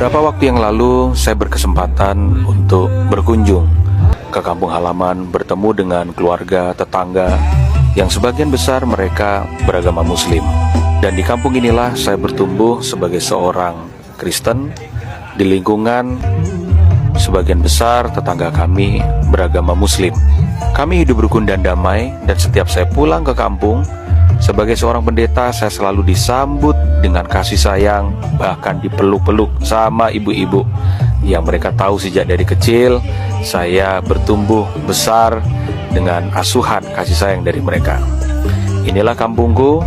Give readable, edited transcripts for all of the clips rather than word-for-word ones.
Beberapa waktu yang lalu, saya berkesempatan untuk berkunjung ke kampung halaman, bertemu dengan keluarga, tetangga, yang sebagian besar mereka beragama Muslim. Dan di kampung inilah saya bertumbuh sebagai seorang Kristen, di lingkungan sebagian besar tetangga kami beragama Muslim. Kami hidup rukun dan damai, dan setiap saya pulang ke kampung, sebagai seorang pendeta, saya selalu disambut dengan kasih sayang, bahkan dipeluk-peluk sama ibu-ibu yang mereka tahu sejak dari kecil saya bertumbuh besar dengan asuhan kasih sayang dari mereka. Inilah kampungku.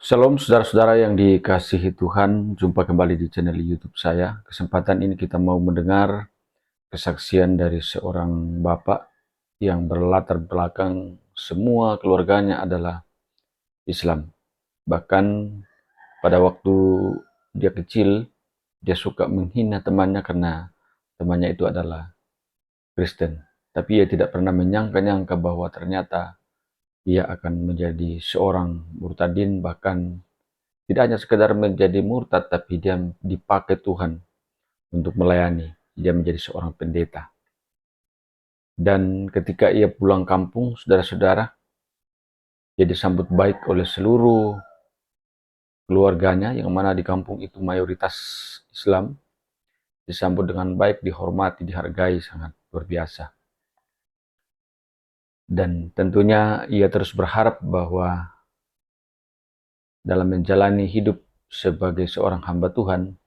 Shalom saudara-saudara yang dikasihi Tuhan, jumpa kembali di channel YouTube saya. Kesempatan ini kita mau mendengar kesaksian dari seorang bapak yang berlatar belakang semua keluarganya adalah Islam. Bahkan pada waktu dia kecil, dia suka menghina temannya karena temannya itu adalah Kristen. Tapi ia tidak pernah menyangka-nyangka bahwa ternyata ia akan menjadi seorang murtadin, bahkan tidak hanya sekedar menjadi murtad, tapi dia dipakai Tuhan untuk melayani. Dia menjadi seorang pendeta. Dan ketika ia pulang kampung, saudara-saudara, dia disambut baik oleh seluruh keluarganya, yang mana di kampung itu mayoritas Islam. Disambut dengan baik, dihormati, dihargai, sangat luar biasa. Dan tentunya ia terus berharap bahwa dalam menjalani hidup sebagai seorang hamba Tuhan,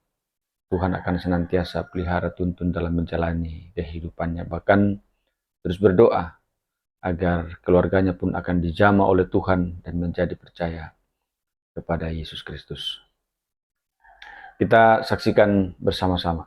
Tuhan akan senantiasa pelihara tuntun dalam menjalani kehidupannya. Bahkan terus berdoa agar keluarganya pun akan dijamah oleh Tuhan dan menjadi percaya kepada Yesus Kristus. Kita saksikan bersama-sama.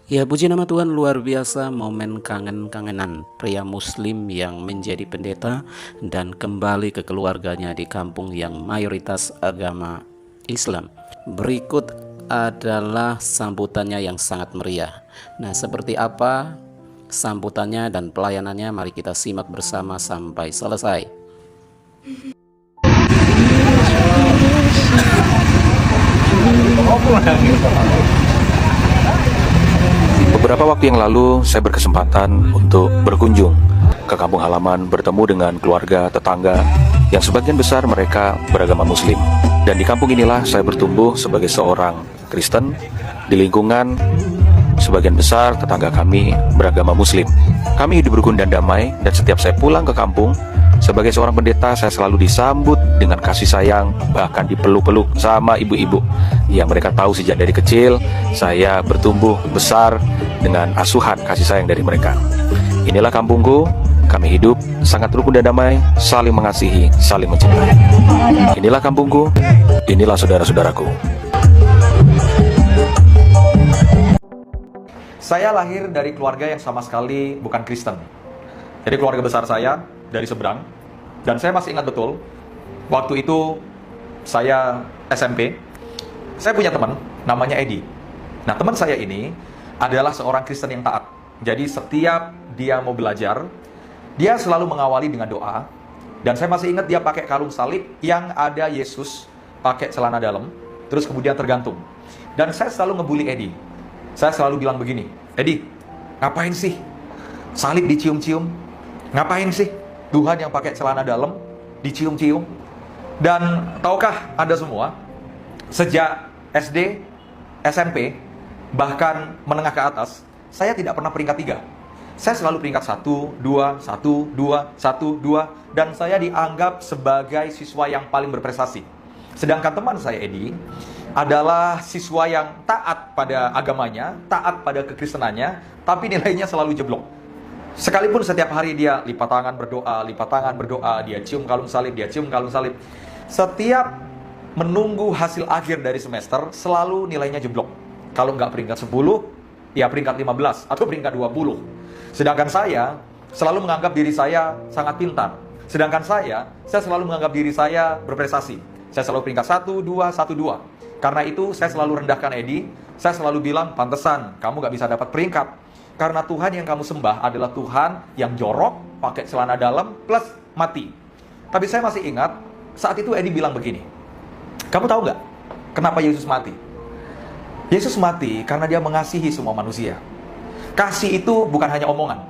Ya, puji nama Tuhan, luar biasa momen kangen-kangenan pria Muslim yang menjadi pendeta dan kembali ke keluarganya di kampung yang mayoritas agama Islam. Berikut adalah sambutannya yang sangat meriah. Nah, seperti apa sambutannya dan pelayanannya? Mari kita simak bersama sampai selesai. Beberapa waktu yang lalu, saya berkesempatan untuk berkunjung ke kampung halaman, bertemu dengan keluarga, tetangga, yang sebagian besar mereka beragama Muslim. Dan di kampung inilah saya bertumbuh sebagai seorang Kristen, di lingkungan sebagian besar tetangga kami beragama Muslim. Kami hidup rukun dan damai, dan setiap saya pulang ke kampung, sebagai seorang pendeta, saya selalu disambut dengan kasih sayang, bahkan dipeluk-peluk sama ibu-ibu yang mereka tahu sejak dari kecil saya bertumbuh besar dengan asuhan kasih sayang dari mereka. Inilah kampungku. Kami hidup sangat rukun dan damai, saling mengasihi, saling mencintai. Inilah kampungku, inilah saudara-saudaraku. Saya lahir dari keluarga yang sama sekali bukan Kristen. Jadi keluarga besar saya dari seberang. Dan saya masih ingat betul, waktu itu saya SMP, saya punya teman namanya Edi. Nah, teman saya ini adalah seorang Kristen yang taat. Jadi setiap dia mau belajar, dia selalu mengawali dengan doa. Dan saya masih ingat dia pakai kalung salib yang ada Yesus pakai celana dalam, terus kemudian tergantung. Dan saya selalu ngebully Edi. Saya selalu bilang begini, Edi, ngapain sih salib dicium-cium? Ngapain sih Tuhan yang pakai celana dalam dicium-cium? Dan tahukah Anda semua, sejak SD, SMP, bahkan menengah ke atas, saya tidak pernah peringkat 3. Saya selalu peringkat 1, 2, 1, 2, 1, 2, dan saya dianggap sebagai siswa yang paling berprestasi. Sedangkan teman saya, Edi, adalah siswa yang taat pada agamanya, taat pada kekristenannya, tapi nilainya selalu jeblok. Sekalipun setiap hari dia lipat tangan berdoa, dia cium kalung salib, setiap menunggu hasil akhir dari semester, selalu nilainya jeblok. Kalau nggak peringkat 10, ya peringkat 15 atau peringkat 20. Sedangkan saya selalu menganggap diri saya sangat pintar. Sedangkan saya selalu menganggap diri saya berprestasi. Saya selalu peringkat 1, 2, 1, 2. Karena itu saya selalu rendahkan Edi. Saya selalu bilang, pantesan kamu nggak bisa dapat peringkat. Karena Tuhan yang kamu sembah adalah Tuhan yang jorok, pakai celana dalam, plus mati. Tapi saya masih ingat, saat itu Edi bilang begini, kamu tahu nggak kenapa Yesus mati? Yesus mati karena dia mengasihi semua manusia. Kasih itu bukan hanya omongan,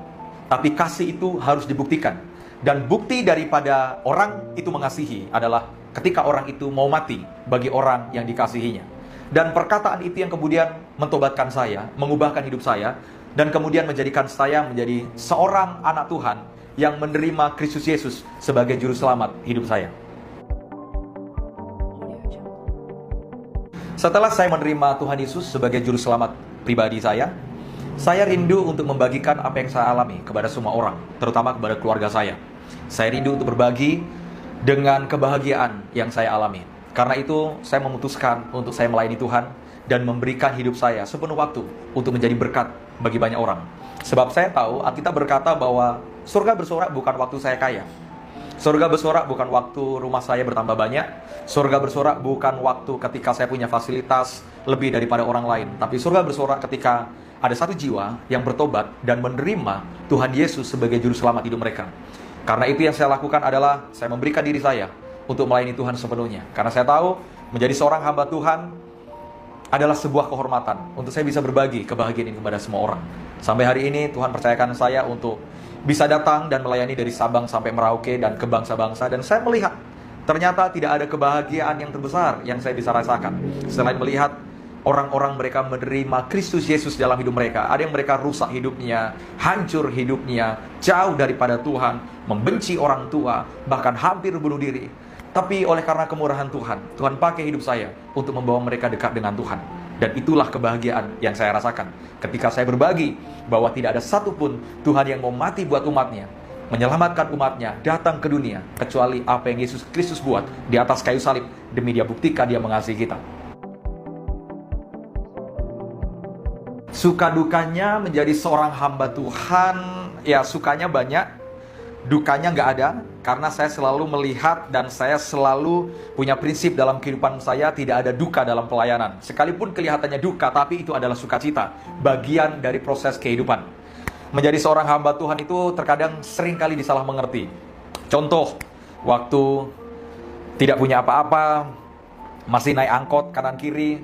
tapi kasih itu harus dibuktikan. Dan bukti daripada orang itu mengasihi adalah ketika orang itu mau mati bagi orang yang dikasihinya. Dan perkataan itu yang kemudian mentobatkan saya, mengubahkan hidup saya, dan kemudian menjadikan saya menjadi seorang anak Tuhan yang menerima Kristus Yesus sebagai juru selamat hidup saya. Setelah saya menerima Tuhan Yesus sebagai juru selamat pribadi saya rindu untuk membagikan apa yang saya alami kepada semua orang, terutama kepada keluarga saya. Saya rindu untuk berbagi dengan kebahagiaan yang saya alami. Karena itu, saya memutuskan untuk saya melayani Tuhan dan memberikan hidup saya sepenuh waktu untuk menjadi berkat bagi banyak orang. Sebab saya tahu, Alkitab berkata bahwa surga bersorak bukan waktu saya kaya. Surga bersorak bukan waktu rumah saya bertambah banyak. Surga bersorak bukan waktu ketika saya punya fasilitas lebih daripada orang lain. Tapi surga bersorak ketika ada satu jiwa yang bertobat dan menerima Tuhan Yesus sebagai juru selamat hidup mereka. Karena itu yang saya lakukan adalah saya memberikan diri saya untuk melayani Tuhan sepenuhnya. Karena saya tahu menjadi seorang hamba Tuhan adalah sebuah kehormatan untuk saya bisa berbagi kebahagiaan ini kepada semua orang. Sampai hari ini Tuhan percayakan saya untuk bisa datang dan melayani dari Sabang sampai Merauke dan ke bangsa-bangsa. Dan saya melihat ternyata tidak ada kebahagiaan yang terbesar yang saya bisa rasakan selain melihat orang-orang mereka menerima Kristus Yesus dalam hidup mereka. Ada yang mereka rusak hidupnya, hancur hidupnya, jauh daripada Tuhan, membenci orang tua, bahkan hampir bunuh diri. Tapi oleh karena kemurahan Tuhan, Tuhan pakai hidup saya untuk membawa mereka dekat dengan Tuhan. Dan itulah kebahagiaan yang saya rasakan ketika saya berbagi bahwa tidak ada satupun Tuhan yang mau mati buat umatnya, menyelamatkan umatnya, datang ke dunia, kecuali apa yang Yesus Kristus buat di atas kayu salib, demi dia buktikan dia mengasihi kita. Suka dukanya menjadi seorang hamba Tuhan, ya sukanya banyak, dukanya nggak ada. Karena saya selalu melihat dan saya selalu punya prinsip dalam kehidupan saya, tidak ada duka dalam pelayanan. Sekalipun kelihatannya duka, tapi itu adalah sukacita, bagian dari proses kehidupan. Menjadi seorang hamba Tuhan itu terkadang seringkali disalah mengerti. Contoh, waktu tidak punya apa-apa, masih naik angkot kanan kiri,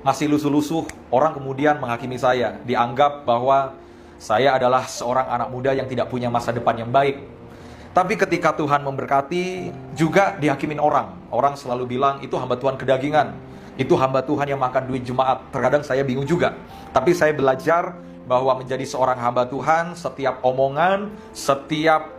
masih lusuh-lusuh, orang kemudian menghakimi saya. Dianggap bahwa saya adalah seorang anak muda yang tidak punya masa depan yang baik. Tapi ketika Tuhan memberkati, juga dihakimin orang. Orang selalu bilang, itu hamba Tuhan kedagingan. Itu hamba Tuhan yang makan duit jemaat. Terkadang saya bingung juga. Tapi saya belajar bahwa menjadi seorang hamba Tuhan, setiap omongan, setiap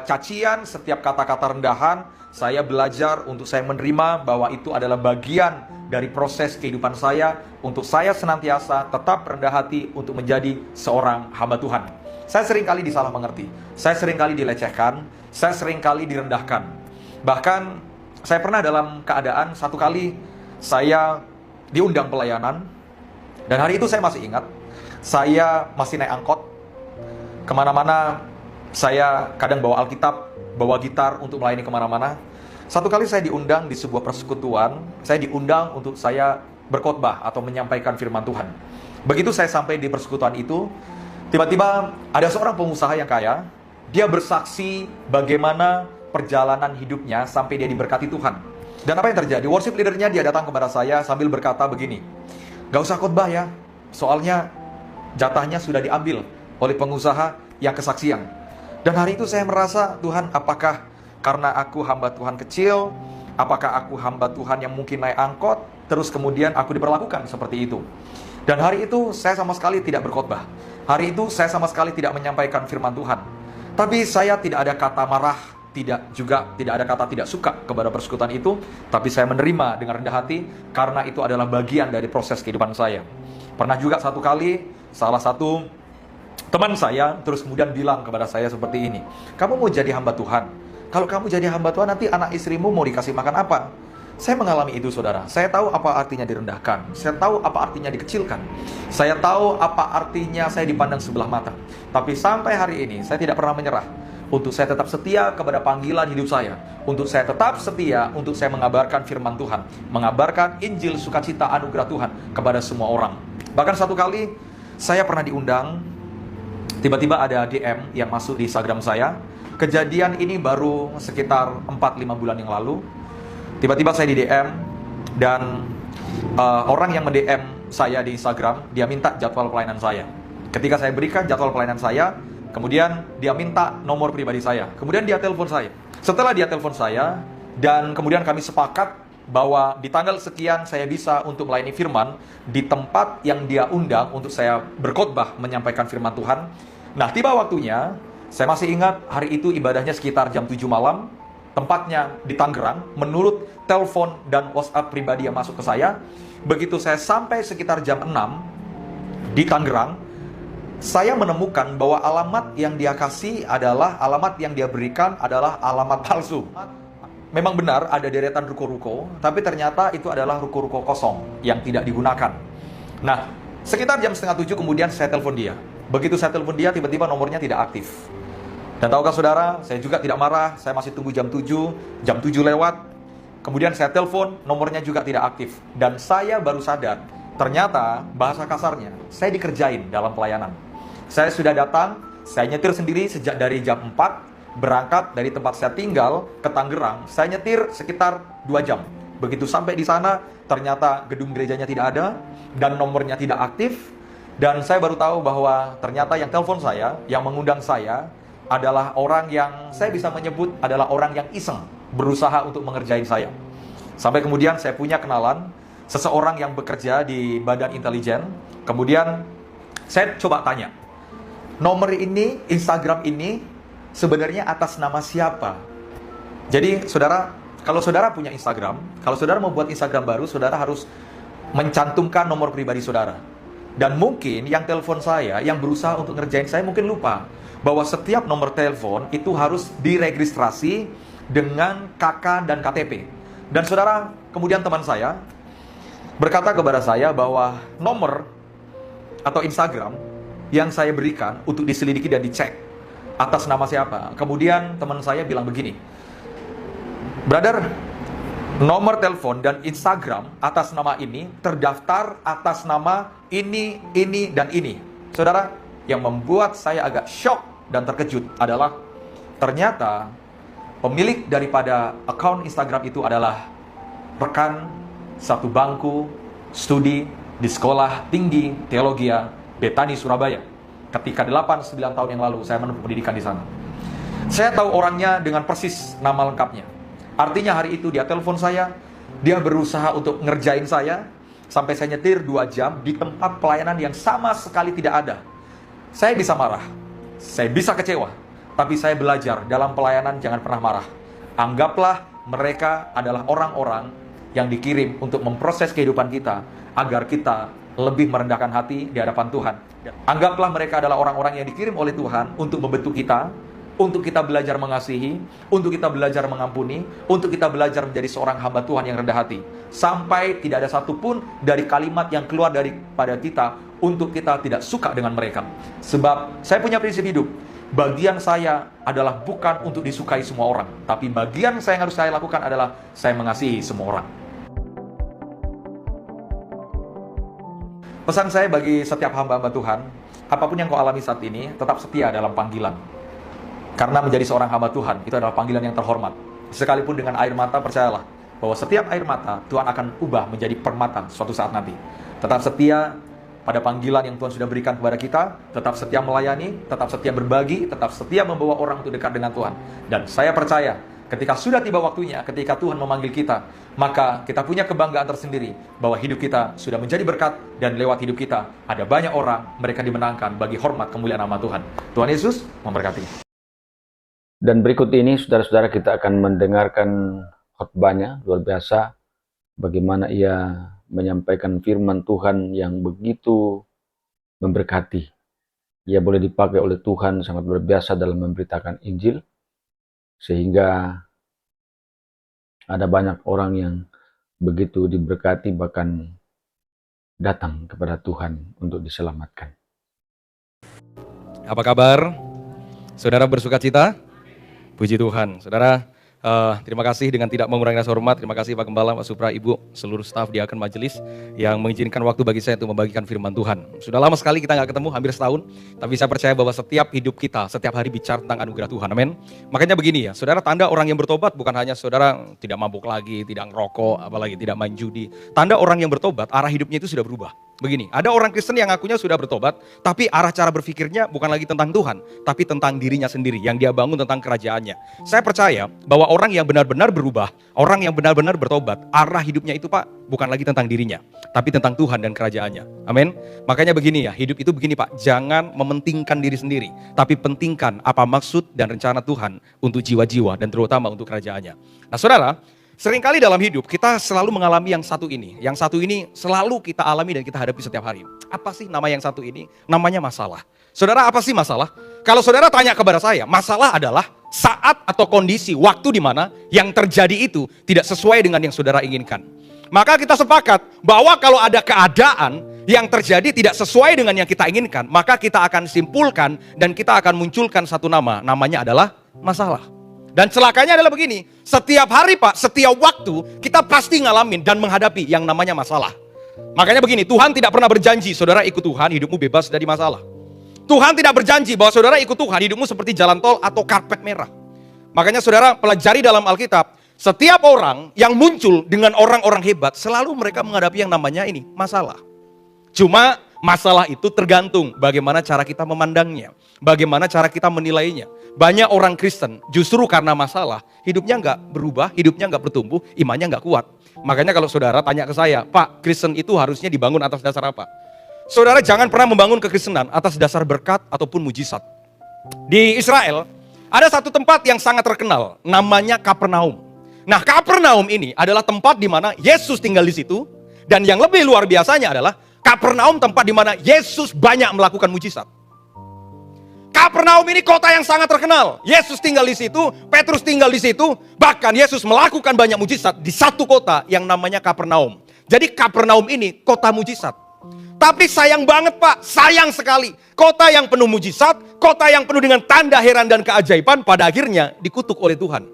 cacian, setiap kata-kata rendahan, saya belajar untuk saya menerima bahwa itu adalah bagian dari proses kehidupan saya, untuk saya senantiasa tetap rendah hati untuk menjadi seorang hamba Tuhan. Saya seringkali disalah mengerti, saya seringkali dilecehkan, saya seringkali direndahkan. Bahkan saya pernah dalam keadaan satu kali saya diundang pelayanan, dan hari itu saya masih ingat, saya masih naik angkot kemana-mana. Saya kadang bawa Alkitab, bawa gitar untuk melayani kemana-mana. Satu kali saya diundang di sebuah persekutuan, saya diundang untuk saya berkhotbah atau menyampaikan firman Tuhan. Begitu saya sampai di persekutuan itu, tiba-tiba ada seorang pengusaha yang kaya, dia bersaksi bagaimana perjalanan hidupnya sampai dia diberkati Tuhan. Dan apa yang terjadi? Worship leadernya dia datang kepada saya sambil berkata begini, "Gak usah khotbah ya, soalnya jatahnya sudah diambil oleh pengusaha yang kesaksian." Dan hari itu saya merasa, Tuhan, apakah karena aku hamba Tuhan kecil, apakah aku hamba Tuhan yang mungkin naik angkot, terus kemudian aku diperlakukan seperti itu. Dan hari itu saya sama sekali tidak berkhotbah. Hari itu saya sama sekali tidak menyampaikan firman Tuhan. Tapi saya tidak ada kata marah, tidak ada kata tidak suka kepada persekutuan itu. Tapi saya menerima dengan rendah hati, karena itu adalah bagian dari proses kehidupan saya. Pernah juga satu kali, salah satu teman saya terus kemudian bilang kepada saya seperti ini, "Kamu mau jadi hamba Tuhan? Kalau kamu jadi hamba Tuhan, nanti anak istrimu mau dikasih makan apa?" Saya mengalami itu, saudara. Saya tahu apa artinya direndahkan. Saya tahu apa artinya dikecilkan. Saya tahu apa artinya saya dipandang sebelah mata. Tapi sampai hari ini, saya tidak pernah menyerah. Untuk saya tetap setia kepada panggilan hidup saya. Untuk saya tetap setia, untuk saya mengabarkan firman Tuhan. Mengabarkan Injil sukacita anugerah Tuhan kepada semua orang. Bahkan satu kali, saya pernah diundang tiba-tiba ada DM yang masuk di Instagram saya. Kejadian ini baru sekitar 4-5 bulan yang lalu. Tiba-tiba saya di DM, dan orang yang mend-DM saya di Instagram, dia minta jadwal pelayanan saya. Ketika saya berikan jadwal pelayanan saya, kemudian dia minta nomor pribadi saya. Kemudian dia telepon saya. Setelah dia telepon saya, dan kemudian kami sepakat bahwa di tanggal sekian saya bisa untuk melayani firman di tempat yang dia undang untuk saya berkhotbah menyampaikan firman Tuhan. Nah, tiba waktunya, saya masih ingat hari itu ibadahnya sekitar jam 7 malam, tempatnya di Tangerang, menurut telepon dan WhatsApp pribadi yang masuk ke saya. Begitu saya sampai sekitar jam 6 di Tangerang, saya menemukan bahwa alamat yang dia kasih adalah alamat yang dia berikan adalah alamat palsu. Memang benar ada deretan ruko-ruko, tapi ternyata itu adalah ruko-ruko kosong yang tidak digunakan. Nah, sekitar jam setengah 7 kemudian saya telepon dia. Begitu saya telepon dia, tiba-tiba nomornya tidak aktif. Dan tahukah saudara, saya juga tidak marah, saya masih tunggu jam 7 lewat. Kemudian saya telepon, nomornya juga tidak aktif. Dan saya baru sadar, ternyata bahasa kasarnya, saya dikerjain dalam pelayanan. Saya sudah datang, saya nyetir sendiri sejak dari jam 4, berangkat dari tempat saya tinggal ke Tangerang. Saya nyetir sekitar 2 jam. Begitu sampai di sana, ternyata gedung gerejanya tidak ada dan nomornya tidak aktif. Dan saya baru tahu bahwa ternyata yang telepon saya, yang mengundang saya adalah orang yang saya bisa menyebut adalah orang yang iseng berusaha untuk mengerjain saya. Sampai kemudian saya punya kenalan seseorang yang bekerja di badan intelijen. Kemudian saya coba tanya, nomor ini, Instagram ini sebenarnya atas nama siapa? Jadi saudara, kalau saudara punya Instagram, kalau saudara mau buat Instagram baru, saudara harus mencantumkan nomor pribadi saudara. Dan mungkin yang telepon saya, yang berusaha untuk ngerjain saya mungkin lupa bahwa setiap nomor telepon itu harus diregistrasi dengan KK dan KTP. Dan saudara, kemudian teman saya berkata kepada saya bahwa nomor atau Instagram yang saya berikan untuk diselidiki dan dicek atas nama siapa. Kemudian teman saya bilang begini, brother, nomor telepon dan Instagram atas nama ini terdaftar atas nama ini, dan ini. Saudara, yang membuat saya agak shock dan terkejut adalah ternyata pemilik daripada akun Instagram itu adalah rekan satu bangku studi di Sekolah Tinggi Teologi Betani Surabaya. Ketika 8-9 tahun yang lalu saya menempuh pendidikan di sana. Saya tahu orangnya dengan persis nama lengkapnya. Artinya hari itu dia telepon saya, dia berusaha untuk ngerjain saya, sampai saya nyetir 2 jam di tempat pelayanan yang sama sekali tidak ada. Saya bisa marah, saya bisa kecewa, tapi saya belajar dalam pelayanan jangan pernah marah. Anggaplah mereka adalah orang-orang yang dikirim untuk memproses kehidupan kita, agar kita lebih merendahkan hati di hadapan Tuhan. Anggaplah mereka adalah orang-orang yang dikirim oleh Tuhan untuk membentuk kita, untuk kita belajar mengasihi, untuk kita belajar mengampuni, untuk kita belajar menjadi seorang hamba Tuhan yang rendah hati. Sampai tidak ada satupun dari kalimat yang keluar daripada kita untuk kita tidak suka dengan mereka. Sebab saya punya prinsip hidup, bagian saya adalah bukan untuk disukai semua orang, tapi bagian saya yang harus saya lakukan adalah saya mengasihi semua orang. Pesan saya bagi setiap hamba-hamba Tuhan, apapun yang kau alami saat ini, tetap setia dalam panggilan. Karena menjadi seorang hamba Tuhan, itu adalah panggilan yang terhormat. Sekalipun dengan air mata, percayalah, bahwa setiap air mata, Tuhan akan ubah menjadi permata suatu saat nanti. Tetap setia pada panggilan yang Tuhan sudah berikan kepada kita, tetap setia melayani, tetap setia berbagi, tetap setia membawa orang untuk dekat dengan Tuhan. Dan saya percaya, ketika sudah tiba waktunya, ketika Tuhan memanggil kita, maka kita punya kebanggaan tersendiri bahwa hidup kita sudah menjadi berkat, dan lewat hidup kita ada banyak orang, mereka dimenangkan bagi hormat kemuliaan nama Tuhan. Tuhan Yesus memberkati. Dan berikut ini saudara-saudara kita akan mendengarkan khotbahnya, luar biasa bagaimana ia menyampaikan firman Tuhan yang begitu memberkati. Ia boleh dipakai oleh Tuhan sangat luar biasa dalam memberitakan Injil, sehingga ada banyak orang yang begitu diberkati bahkan datang kepada Tuhan untuk diselamatkan. Apa kabar? Saudara bersuka cita? Puji Tuhan. Saudara, Terima kasih dengan tidak mengurangi rasa hormat. Terima kasih Pak Gembala, Pak Supra, Ibu, seluruh staf diaken majelis yang mengizinkan waktu bagi saya untuk membagikan firman Tuhan. Sudah lama sekali kita nggak ketemu, hampir setahun. Tapi saya percaya bahwa setiap hidup kita, setiap hari bicara tentang anugerah Tuhan. Amin. Makanya begini ya, saudara, tanda orang yang bertobat bukan hanya saudara tidak mabuk lagi, tidak ngerokok, apalagi tidak main judi. Tanda orang yang bertobat, arah hidupnya itu sudah berubah. Begini, ada orang Kristen yang ngakunya sudah bertobat, tapi arah cara berpikirnya bukan lagi tentang Tuhan, tapi tentang dirinya sendiri, yang dia bangun tentang kerajaannya. Saya percaya bahwa orang yang benar-benar berubah, orang yang benar-benar bertobat, arah hidupnya itu Pak, bukan lagi tentang dirinya, tapi tentang Tuhan dan kerajaannya. Amin. Makanya begini ya, hidup itu begini Pak, jangan mementingkan diri sendiri, tapi pentingkan apa maksud dan rencana Tuhan untuk jiwa-jiwa dan terutama untuk kerajaannya. Nah saudara, seringkali dalam hidup kita selalu mengalami yang satu ini. Yang satu ini selalu kita alami dan kita hadapi setiap hari. Apa sih nama yang satu ini? Namanya masalah. Saudara, apa sih masalah? Kalau saudara tanya kepada saya, masalah adalah saat atau kondisi, waktu di mana yang terjadi itu tidak sesuai dengan yang saudara inginkan. Maka kita sepakat bahwa kalau ada keadaan yang terjadi tidak sesuai dengan yang kita inginkan, maka kita akan simpulkan dan kita akan munculkan satu nama. Namanya adalah masalah. Dan celakanya adalah begini, setiap hari Pak, setiap waktu kita pasti ngalamin dan menghadapi yang namanya masalah. Makanya begini, Tuhan tidak pernah berjanji, saudara ikut Tuhan, hidupmu bebas dari masalah. Tuhan tidak berjanji bahwa saudara ikut Tuhan, hidupmu seperti jalan tol atau karpet merah. Makanya saudara pelajari dalam Alkitab, setiap orang yang muncul dengan orang-orang hebat, selalu mereka menghadapi yang namanya ini, masalah. Cuma masalah itu tergantung bagaimana cara kita memandangnya, bagaimana cara kita menilainya. Banyak orang Kristen justru karena masalah, hidupnya nggak berubah, hidupnya nggak bertumbuh, imannya nggak kuat. Makanya kalau saudara tanya ke saya, Pak, Kristen itu harusnya dibangun atas dasar apa? Saudara jangan pernah membangun kekristenan atas dasar berkat ataupun mujizat. Di Israel, ada satu tempat yang sangat terkenal, namanya Kapernaum. Nah, Kapernaum ini adalah tempat di mana Yesus tinggal di situ, dan yang lebih luar biasanya adalah Kapernaum tempat di mana Yesus banyak melakukan mujizat. Kapernaum ini kota yang sangat terkenal. Yesus tinggal di situ, Petrus tinggal di situ, bahkan Yesus melakukan banyak mujizat di satu kota yang namanya Kapernaum. Jadi Kapernaum ini kota mujizat. Tapi sayang banget Pak, sayang sekali. Kota yang penuh mujizat, kota yang penuh dengan tanda heran dan keajaiban, pada akhirnya dikutuk oleh Tuhan.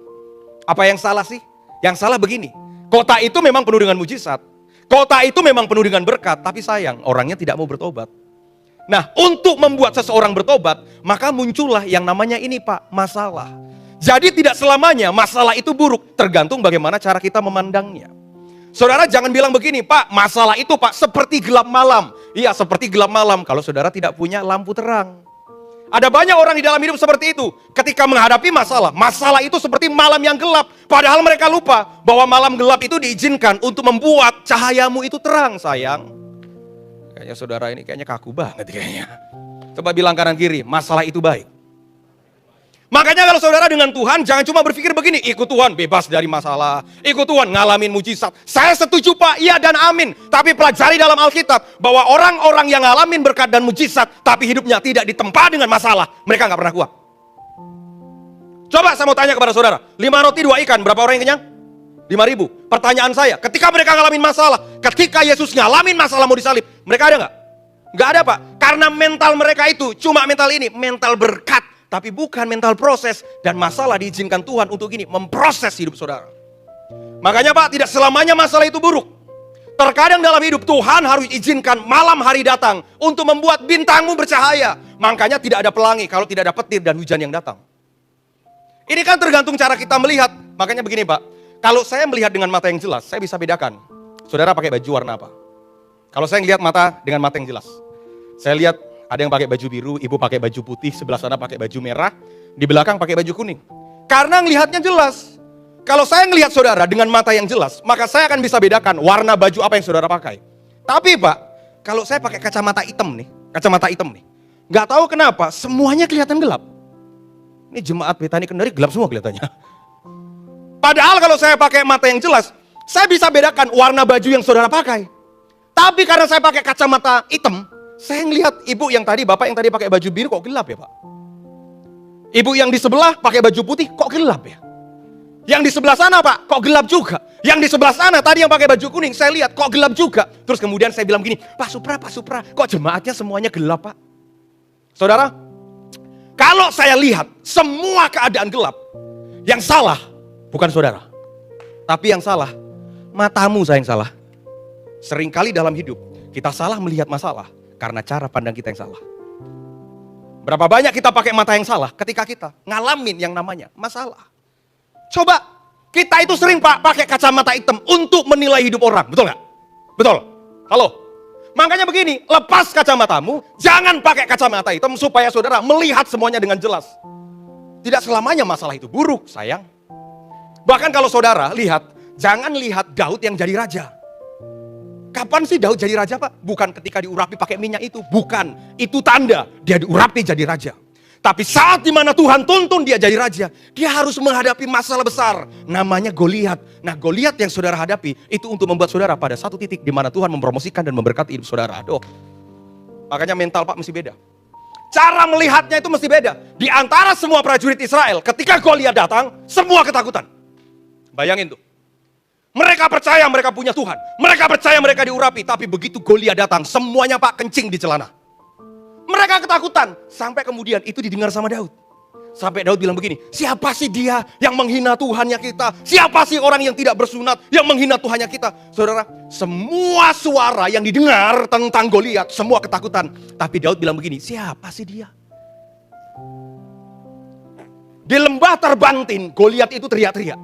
Apa yang salah sih? Yang salah begini, kota itu memang penuh dengan mujizat, kota itu memang penuh dengan berkat, tapi sayang orangnya tidak mau bertobat. Nah, untuk membuat seseorang bertobat, maka muncullah yang namanya ini Pak, masalah. Jadi tidak selamanya masalah itu buruk, tergantung bagaimana cara kita memandangnya. Saudara jangan bilang begini, Pak, masalah itu Pak seperti gelap malam. Iya, seperti gelap malam kalau saudara tidak punya lampu terang. Ada banyak orang di dalam hidup seperti itu. Ketika menghadapi masalah, masalah itu seperti malam yang gelap. Padahal mereka lupa bahwa malam gelap itu diizinkan untuk membuat cahayamu itu terang, sayang. Kayaknya saudara ini kayaknya kaku banget kayaknya. Coba bilang kanan kiri, masalah itu baik. Makanya kalau saudara dengan Tuhan, jangan cuma berpikir begini, ikut Tuhan bebas dari masalah, ikut Tuhan ngalamin mujizat. Saya setuju Pak, iya dan amin. Tapi pelajari dalam Alkitab, bahwa orang-orang yang ngalamin berkat dan mujizat, tapi hidupnya tidak ditempa dengan masalah, mereka gak pernah kuat. Coba saya mau tanya kepada saudara, 5 roti 2 ikan, berapa orang yang kenyang? 5.000. Pertanyaan saya, ketika mereka ngalamin masalah, ketika Yesus ngalamin masalah mau disalib, mereka ada gak? Gak ada Pak, karena mental mereka itu cuma mental ini, mental berkat. Tapi bukan mental proses, dan masalah diizinkan Tuhan untuk gini, memproses hidup saudara. Makanya Pak, tidak selamanya masalah itu buruk. Terkadang dalam hidup Tuhan harus izinkan malam hari datang untuk membuat bintangmu bercahaya. Makanya tidak ada pelangi kalau tidak ada petir dan hujan yang datang. Ini kan tergantung cara kita melihat. Makanya begini Pak, kalau saya melihat dengan mata yang jelas, saya bisa bedakan. Saudara pakai baju warna apa? Kalau saya ngelihat mata dengan mata yang jelas, saya lihat ada yang pakai baju biru, ibu pakai baju putih, sebelah sana pakai baju merah, di belakang pakai baju kuning. Karena ngelihatnya jelas. Kalau saya ngelihat saudara dengan mata yang jelas, maka saya akan bisa bedakan warna baju apa yang saudara pakai. Tapi Pak, kalau saya pakai kacamata hitam nih, nggak tahu kenapa semuanya kelihatan gelap. Ini jemaat Betani Kendari gelap semua kelihatannya. Padahal kalau saya pakai mata yang jelas, saya bisa bedakan warna baju yang saudara pakai. Tapi karena saya pakai kacamata hitam, saya ngelihat ibu yang tadi, bapak yang tadi pakai baju biru kok gelap ya Pak. Ibu yang di sebelah pakai baju putih kok gelap ya. Yang di sebelah sana Pak, kok gelap juga. Yang di sebelah sana tadi yang pakai baju kuning, saya lihat kok gelap juga. Terus kemudian saya bilang gini, Pak Supra, kok jemaatnya semuanya gelap Pak? Saudara, kalau saya lihat semua keadaan gelap, yang salah bukan saudara. Tapi yang salah, matamu yang salah. Seringkali dalam hidup, kita salah melihat masalah karena cara pandang kita yang salah. Berapa banyak kita pakai mata yang salah ketika kita ngalamin yang namanya masalah. Coba, kita itu sering Pak pakai kacamata hitam untuk menilai hidup orang, betul nggak? Betul? Halo? Makanya begini, lepas kacamatamu, jangan pakai kacamata hitam supaya saudara melihat semuanya dengan jelas. Tidak selamanya masalah itu buruk, sayang. Bahkan kalau saudara lihat, jangan lihat Daud yang jadi raja. Kapan sih Daud jadi raja, Pak? Bukan ketika diurapi pakai minyak itu, bukan. Itu tanda dia diurapi jadi raja. Tapi saat dimana Tuhan tuntun dia jadi raja, dia harus menghadapi masalah besar, namanya Goliat. Nah, Goliat yang saudara hadapi itu untuk membuat saudara pada satu titik di mana Tuhan mempromosikan dan memberkati hidup saudara. Aduh. Makanya mental Pak mesti beda. Cara melihatnya itu mesti beda. Di antara semua prajurit Israel, ketika Goliat datang, semua ketakutan. Bayangin tuh. Mereka percaya mereka punya Tuhan. Mereka percaya mereka diurapi. Tapi begitu Goliat datang, semuanya Pak kencing di celana. Mereka ketakutan. Sampai kemudian itu didengar sama Daud. Sampai Daud bilang begini, siapa sih dia yang menghina Tuhannya kita? Siapa sih orang yang tidak bersunat yang menghina Tuhannya kita? Saudara, semua suara yang didengar tentang Goliat, semua ketakutan. Tapi Daud bilang begini, siapa sih dia? Di lembah terbantin, Goliat itu teriak-teriak.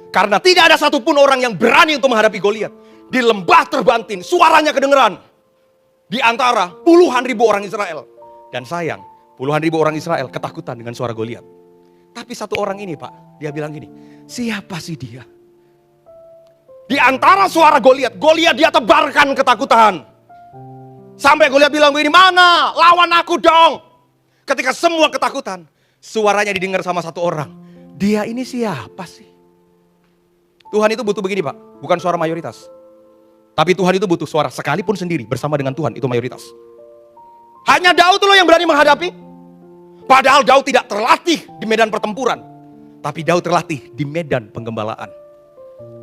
Karena tidak ada satupun orang yang berani untuk menghadapi Goliat. Di lembah terbantin, suaranya kedengeran. Di antara puluhan ribu orang Israel. Dan sayang, puluhan ribu orang Israel ketakutan dengan suara Goliat. Tapi satu orang ini Pak, dia bilang gini, siapa sih dia? Di antara suara Goliat, Goliat dia tebarkan ketakutan. Sampai Goliat bilang begini, mana? Lawan aku dong. Ketika semua ketakutan, suaranya didengar sama satu orang. Dia ini siapa sih? Tuhan itu butuh begini Pak, bukan suara mayoritas. Tapi Tuhan itu butuh suara sekalipun sendiri bersama dengan Tuhan, itu mayoritas. Hanya Daud loh yang berani menghadapi. Padahal Daud tidak terlatih di medan pertempuran. Tapi Daud terlatih di medan penggembalaan.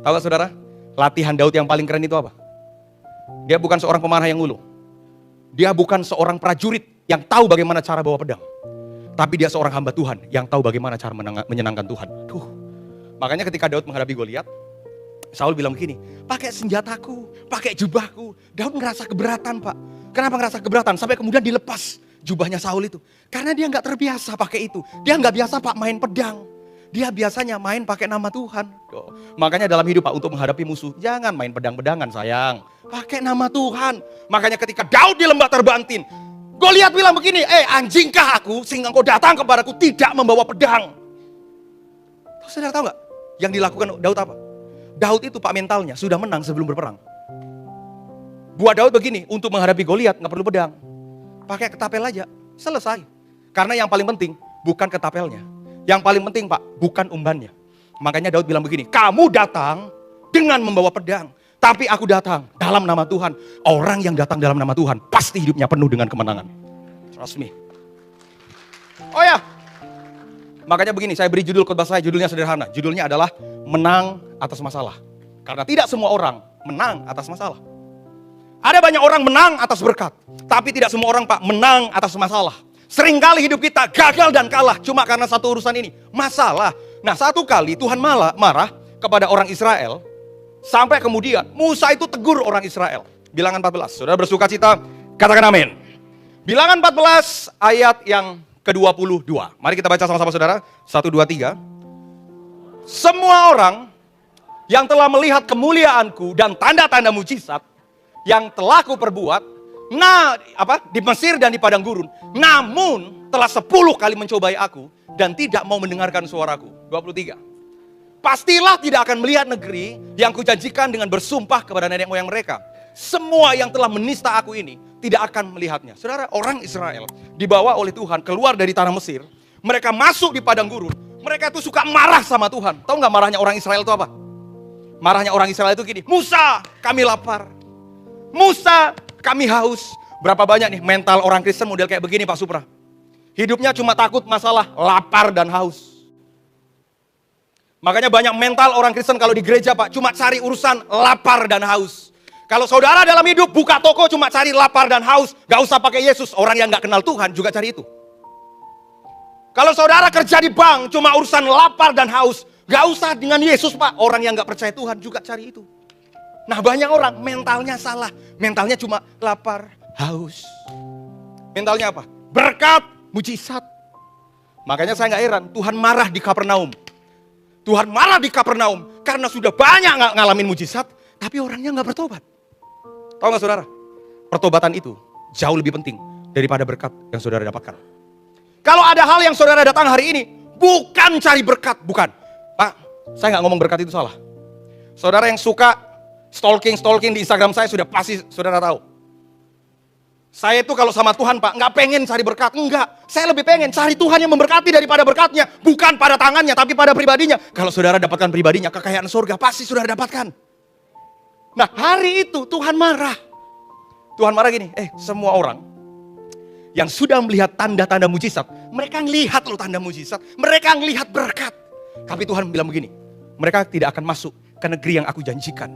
Tahu gak saudara, latihan Daud yang paling keren itu apa? Dia bukan seorang pemanah yang ulu. Dia bukan seorang prajurit yang tahu bagaimana cara bawa pedang. Tapi dia seorang hamba Tuhan yang tahu bagaimana cara menyenangkan Tuhan. Makanya ketika Daud menghadapi Goliat, Saul bilang begini, pakai senjataku, pakai jubahku. Daud ngerasa keberatan Pak. Kenapa ngerasa keberatan? Sampai kemudian dilepas jubahnya Saul itu. Karena dia nggak terbiasa pakai itu. Dia nggak biasa Pak main pedang. Dia biasanya main pakai nama Tuhan. Makanya dalam hidup Pak untuk menghadapi musuh, jangan main pedang-pedangan sayang. Pakai nama Tuhan. Makanya ketika Daud di lembah terbantin, Goliat bilang begini, anjingkah aku sehingga engkau datang kepadaku tidak membawa pedang. Saudara tahu nggak yang dilakukan Daud apa? Daud itu Pak mentalnya sudah menang sebelum berperang. Buat Daud begini, untuk menghadapi Goliat nggak perlu pedang. Pakai ketapel aja, selesai. Karena yang paling penting bukan ketapelnya. Yang paling penting Pak, bukan umbannya. Makanya Daud bilang begini, kamu datang dengan membawa pedang. Tapi aku datang dalam nama Tuhan. Orang yang datang dalam nama Tuhan pasti hidupnya penuh dengan kemenangan. Trust me. Oh ya, makanya begini, saya beri judul khotbah saya, judulnya sederhana. Judulnya adalah menang atas masalah. Karena tidak semua orang menang atas masalah. Ada banyak orang menang atas berkat. Tapi tidak semua orang Pak menang atas masalah. Seringkali hidup kita gagal dan kalah cuma karena satu urusan ini, masalah. Nah, satu kali Tuhan marah kepada orang Israel. Sampai kemudian Musa itu tegur orang Israel. Bilangan 14, saudara bersuka cita, katakan amin. Bilangan 14 ayat yang ke-22. Mari kita baca sama-sama saudara. 1, 2, 3. Semua orang yang telah melihat kemuliaanku dan tanda-tanda mujizat yang telah kuperbuat di Mesir dan di padang gurun, namun telah 10 kali mencobai aku dan tidak mau mendengarkan suaraku. 23. Pastilah tidak akan melihat negeri yang kujanjikan dengan bersumpah kepada nenek moyang mereka. Semua yang telah menista aku ini tidak akan melihatnya. Saudara, orang Israel dibawa oleh Tuhan keluar dari tanah Mesir. Mereka masuk di padang gurun. Mereka itu suka marah sama Tuhan. Tahu nggak marahnya orang Israel itu apa? Marahnya orang Israel itu gini, Musa, kami lapar. Musa, kami haus. Berapa banyak nih mental orang Kristen model kayak begini Pak Supra. Hidupnya cuma takut masalah lapar dan haus. Makanya banyak mental orang Kristen kalau di gereja Pak, cuma cari urusan lapar dan haus. Kalau saudara dalam hidup buka toko cuma cari lapar dan haus, gak usah pakai Yesus. Orang yang gak kenal Tuhan juga cari itu. Kalau saudara kerja di bank cuma urusan lapar dan haus, Gak usah dengan Yesus Pak, orang yang gak percaya Tuhan juga cari itu. Nah banyak orang mentalnya salah, mentalnya cuma lapar, haus. Mentalnya apa? Berkat, mujizat. Makanya saya gak heran, Tuhan marah di Kapernaum. Tuhan marah di Kapernaum karena sudah banyak gak ngalamin mujizat, tapi orangnya gak bertobat. Tahu gak saudara? Pertobatan itu jauh lebih penting daripada berkat yang saudara dapatkan. Kalau ada hal yang saudara datang hari ini, bukan cari berkat, bukan. Pak, saya gak ngomong berkat itu salah. Saudara yang suka stalking di Instagram saya sudah pasti saudara tahu. Saya itu kalau sama Tuhan Pak, gak pengen cari berkat, enggak. Saya lebih pengen cari Tuhan yang memberkati daripada berkatnya. Bukan pada tangannya, tapi pada pribadinya. Kalau saudara dapatkan pribadinya, kekayaan surga pasti saudara dapatkan. Nah hari itu Tuhan marah. Tuhan marah gini, semua orang yang sudah melihat tanda-tanda mujizat, mereka ngelihat loh tanda mujizat, mereka ngelihat berkat. Tapi Tuhan bilang begini, mereka tidak akan masuk ke negeri yang aku janjikan.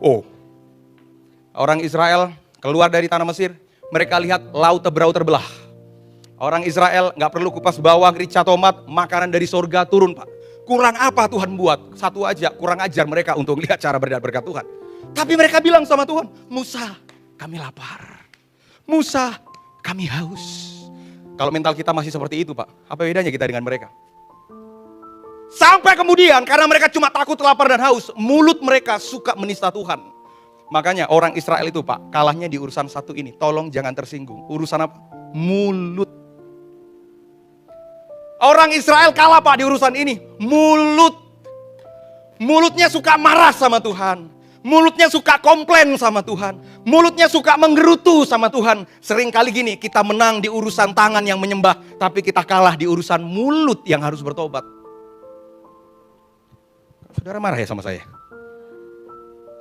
Oh, orang Israel keluar dari tanah Mesir, mereka lihat laut Teberau terbelah. Orang Israel gak perlu kupas bawang, rica, tomat, makanan dari surga turun Pak. Kurang apa Tuhan buat? Satu aja, kurang ajar mereka untuk melihat cara berkat Tuhan. Tapi mereka bilang sama Tuhan, Musa, kami lapar. Musa, kami haus. Kalau mental kita masih seperti itu Pak, apa bedanya kita dengan mereka? Sampai kemudian karena mereka cuma takut lapar dan haus, mulut mereka suka menista Tuhan. Makanya orang Israel itu Pak, kalahnya di urusan satu ini. Tolong jangan tersinggung. Urusan apa? Mulut. Orang Israel kalah Pak di urusan ini. Mulut. Mulutnya suka marah sama Tuhan. Mulutnya suka komplain sama Tuhan. Mulutnya suka menggerutu sama Tuhan. Sering kali gini, kita menang di urusan tangan yang menyembah, tapi kita kalah di urusan mulut yang harus bertobat. Saudara marah ya sama saya?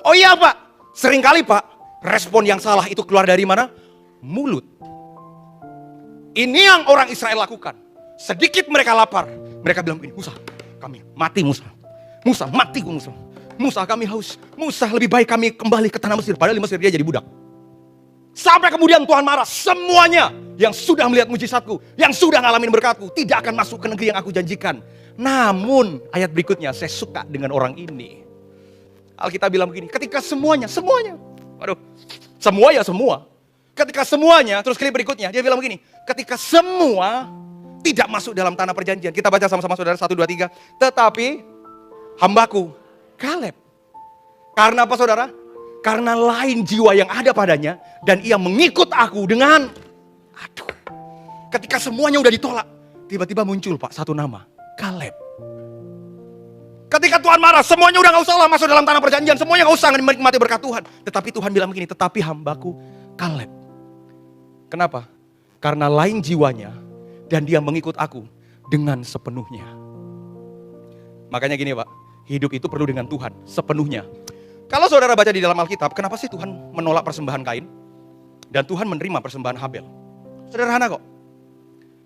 Oh iya Pak, sering kali Pak, respon yang salah itu keluar dari mana? Mulut. Ini yang orang Israel lakukan. Sedikit mereka lapar, mereka bilang begini, Musa, kami mati Musa. Musa, mati Musa. Musa, kami haus. Musa, lebih baik kami kembali ke tanah Mesir. Padahal di Mesir dia jadi budak. Sampai kemudian Tuhan marah. Semuanya yang sudah melihat mujizatku, yang sudah ngalamin berkatku, tidak akan masuk ke negeri yang aku janjikan. Namun, ayat berikutnya, saya suka dengan orang ini. Alkitab bilang begini, ketika semuanya. Waduh, semua ya semua. Ketika semuanya, terus klip berikutnya, dia bilang begini, ketika semua tidak masuk dalam tanah perjanjian. Kita baca sama-sama saudara, 1, 2, 3. Tetapi, hambaku, Kaleb. Karena apa saudara? Karena lain jiwa yang ada padanya dan ia mengikut aku dengan ketika semuanya udah ditolak, tiba-tiba muncul Pak satu nama, Kaleb. Ketika Tuhan marah, semuanya udah gak usah lah masuk dalam tanah perjanjian, semuanya gak usah menikmati berkat Tuhan. Tetapi Tuhan bilang begini, tetapi hambaku Kaleb. Kenapa? Karena lain jiwanya dan dia mengikut aku dengan sepenuhnya. Makanya gini Pak, hidup itu perlu dengan Tuhan sepenuhnya. Kalau saudara baca di dalam Alkitab, kenapa sih Tuhan menolak persembahan Kain? Dan Tuhan menerima persembahan Habel? Sederhana kok.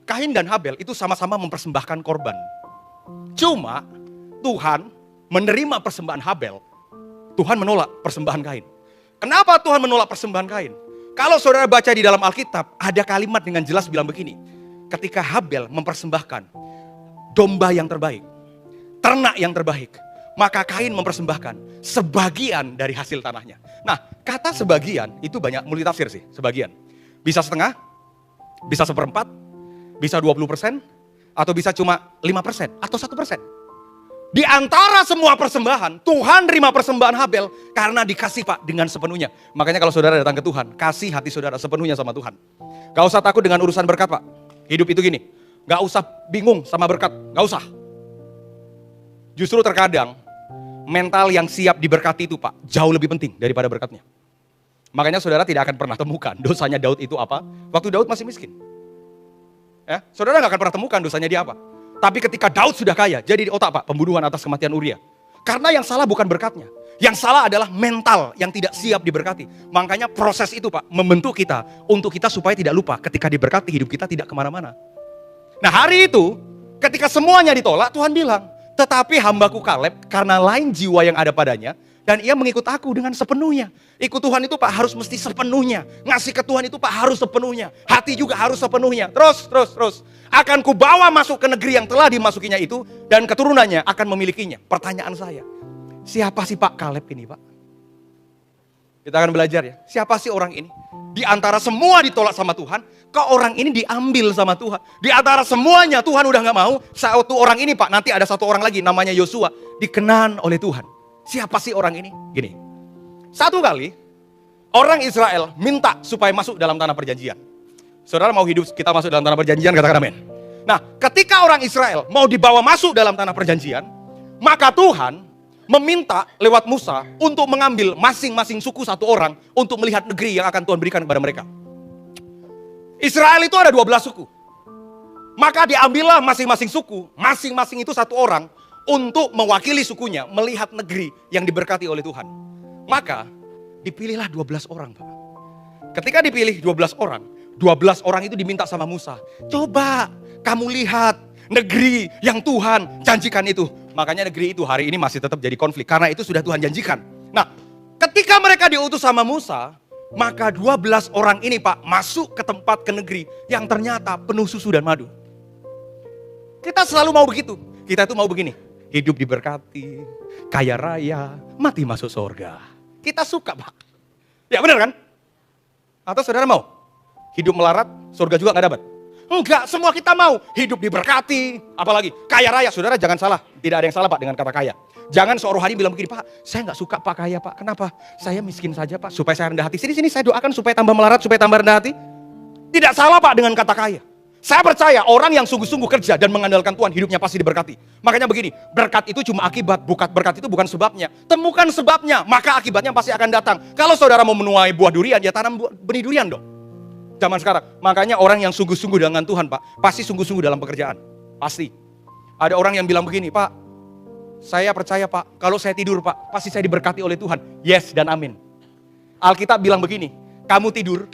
Kain dan Habel itu sama-sama mempersembahkan korban. Cuma Tuhan menerima persembahan Habel. Tuhan menolak persembahan Kain. Kenapa Tuhan menolak persembahan Kain? Kalau saudara baca di dalam Alkitab, ada kalimat dengan jelas bilang begini. Ketika Habel mempersembahkan domba yang terbaik, ternak yang terbaik, maka Kain mempersembahkan sebagian dari hasil tanahnya. Nah, kata sebagian itu banyak multitafsir sih, sebagian. Bisa setengah, bisa 1/4, bisa 20%, atau bisa cuma 5%, atau 1%. Di antara semua persembahan, Tuhan terima persembahan Habel karena dikasih Pak dengan sepenuhnya. Makanya kalau saudara datang ke Tuhan, kasih hati saudara sepenuhnya sama Tuhan. Gak usah takut dengan urusan berkat Pak. Hidup itu gini, gak usah bingung sama berkat, gak usah. Justru terkadang mental yang siap diberkati itu Pak, jauh lebih penting daripada berkatnya. Makanya saudara tidak akan pernah temukan dosanya Daud itu apa, waktu Daud masih miskin. Ya, saudara gak akan pernah temukan dosanya dia apa. Tapi ketika Daud sudah kaya, jadi di otak Pak, pembunuhan atas kematian Uria. Karena yang salah bukan berkatnya. Yang salah adalah mental yang tidak siap diberkati. Makanya proses itu Pak, membentuk kita, untuk kita supaya tidak lupa ketika diberkati hidup kita tidak kemana-mana. Nah hari itu, ketika semuanya ditolak, Tuhan bilang, tetapi hambaku Kaleb, karena lain jiwa yang ada padanya, Dan ia mengikut aku dengan sepenuhnya. Ikut Tuhan itu Pak harus mesti sepenuhnya. Ngasih ke Tuhan itu Pak harus sepenuhnya. Hati juga harus sepenuhnya. Terus. Akan kubawa masuk ke negeri yang telah dimasukinya itu. Dan keturunannya akan memilikinya. Pertanyaan saya, siapa sih Pak Kaleb ini Pak? Kita akan belajar ya. Siapa sih orang ini? Di antara semua ditolak sama Tuhan, kok orang ini diambil sama Tuhan? Di antara semuanya Tuhan udah gak mau. Satu orang ini Pak, nanti ada satu orang lagi namanya Yosua. Dikenan oleh Tuhan. Siapa sih orang ini? Gini, satu kali orang Israel minta supaya masuk dalam tanah perjanjian. Saudara mau hidup kita masuk dalam tanah perjanjian, katakan amin. Nah, ketika orang Israel mau dibawa masuk dalam tanah perjanjian, maka Tuhan meminta lewat Musa untuk mengambil masing-masing suku satu orang untuk melihat negeri yang akan Tuhan berikan kepada mereka. Israel itu ada 12 suku. Maka diambillah masing-masing suku, masing-masing itu satu orang untuk mewakili sukunya melihat negeri yang diberkati oleh Tuhan. Maka dipilihlah 12 orang Pak. Ketika dipilih 12 orang, 12 orang itu diminta sama Musa, coba kamu lihat negeri yang Tuhan janjikan itu. Makanya negeri itu hari ini masih tetap jadi konflik, karena itu sudah Tuhan janjikan. Nah, ketika mereka diutus sama Musa, maka 12 orang ini Pak masuk ke tempat, ke negeri yang ternyata penuh susu dan madu. Kita selalu mau begitu, kita itu mau begini. Hidup diberkati, kaya raya, mati masuk surga. Kita suka Pak. Ya benar kan? Atau saudara mau? Hidup melarat, surga juga gak dapat? Enggak, semua kita mau. Hidup diberkati, apalagi kaya raya. Saudara jangan salah, tidak ada yang salah Pak dengan kata kaya. Jangan seorang hari bilang begini, Pak saya gak suka Pak kaya Pak. Kenapa? Saya miskin saja Pak, supaya saya rendah hati. Sini saya doakan supaya tambah melarat, supaya tambah rendah hati. Tidak salah Pak dengan kata kaya. Saya percaya orang yang sungguh-sungguh kerja dan mengandalkan Tuhan, hidupnya pasti diberkati. Makanya begini, berkat itu cuma akibat, berkat itu bukan sebabnya. Temukan sebabnya, maka akibatnya pasti akan datang. Kalau saudara mau menuai buah durian, ya tanam benih durian dong. Zaman sekarang, makanya orang yang sungguh-sungguh dengan Tuhan Pak, pasti sungguh-sungguh dalam pekerjaan. Pasti. Ada orang yang bilang begini, Pak, saya percaya Pak, kalau saya tidur Pak, pasti saya diberkati oleh Tuhan. Yes dan amin. Alkitab bilang begini, kamu tidur,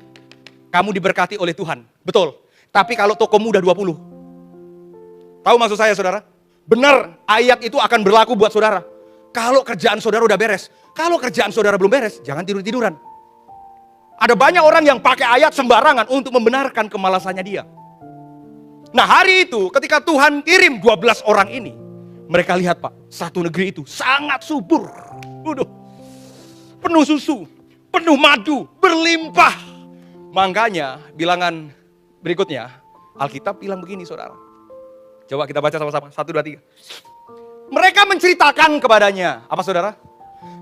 kamu diberkati oleh Tuhan. Betul. Tapi kalau tokomu udah 20. Tahu maksud saya saudara? Benar, ayat itu akan berlaku buat saudara. Kalau kerjaan saudara udah beres. Kalau kerjaan saudara belum beres, jangan tidur-tiduran. Ada banyak orang yang pakai ayat sembarangan untuk membenarkan kemalasannya dia. Nah hari itu ketika Tuhan kirim 12 orang ini, mereka lihat Pak, satu negeri itu sangat subur. Waduh, penuh susu, penuh madu, berlimpah. Makanya bilangan berikutnya, Alkitab bilang begini saudara. Coba kita baca sama-sama, 1, 2, 3. Mereka menceritakan kepadanya, apa saudara?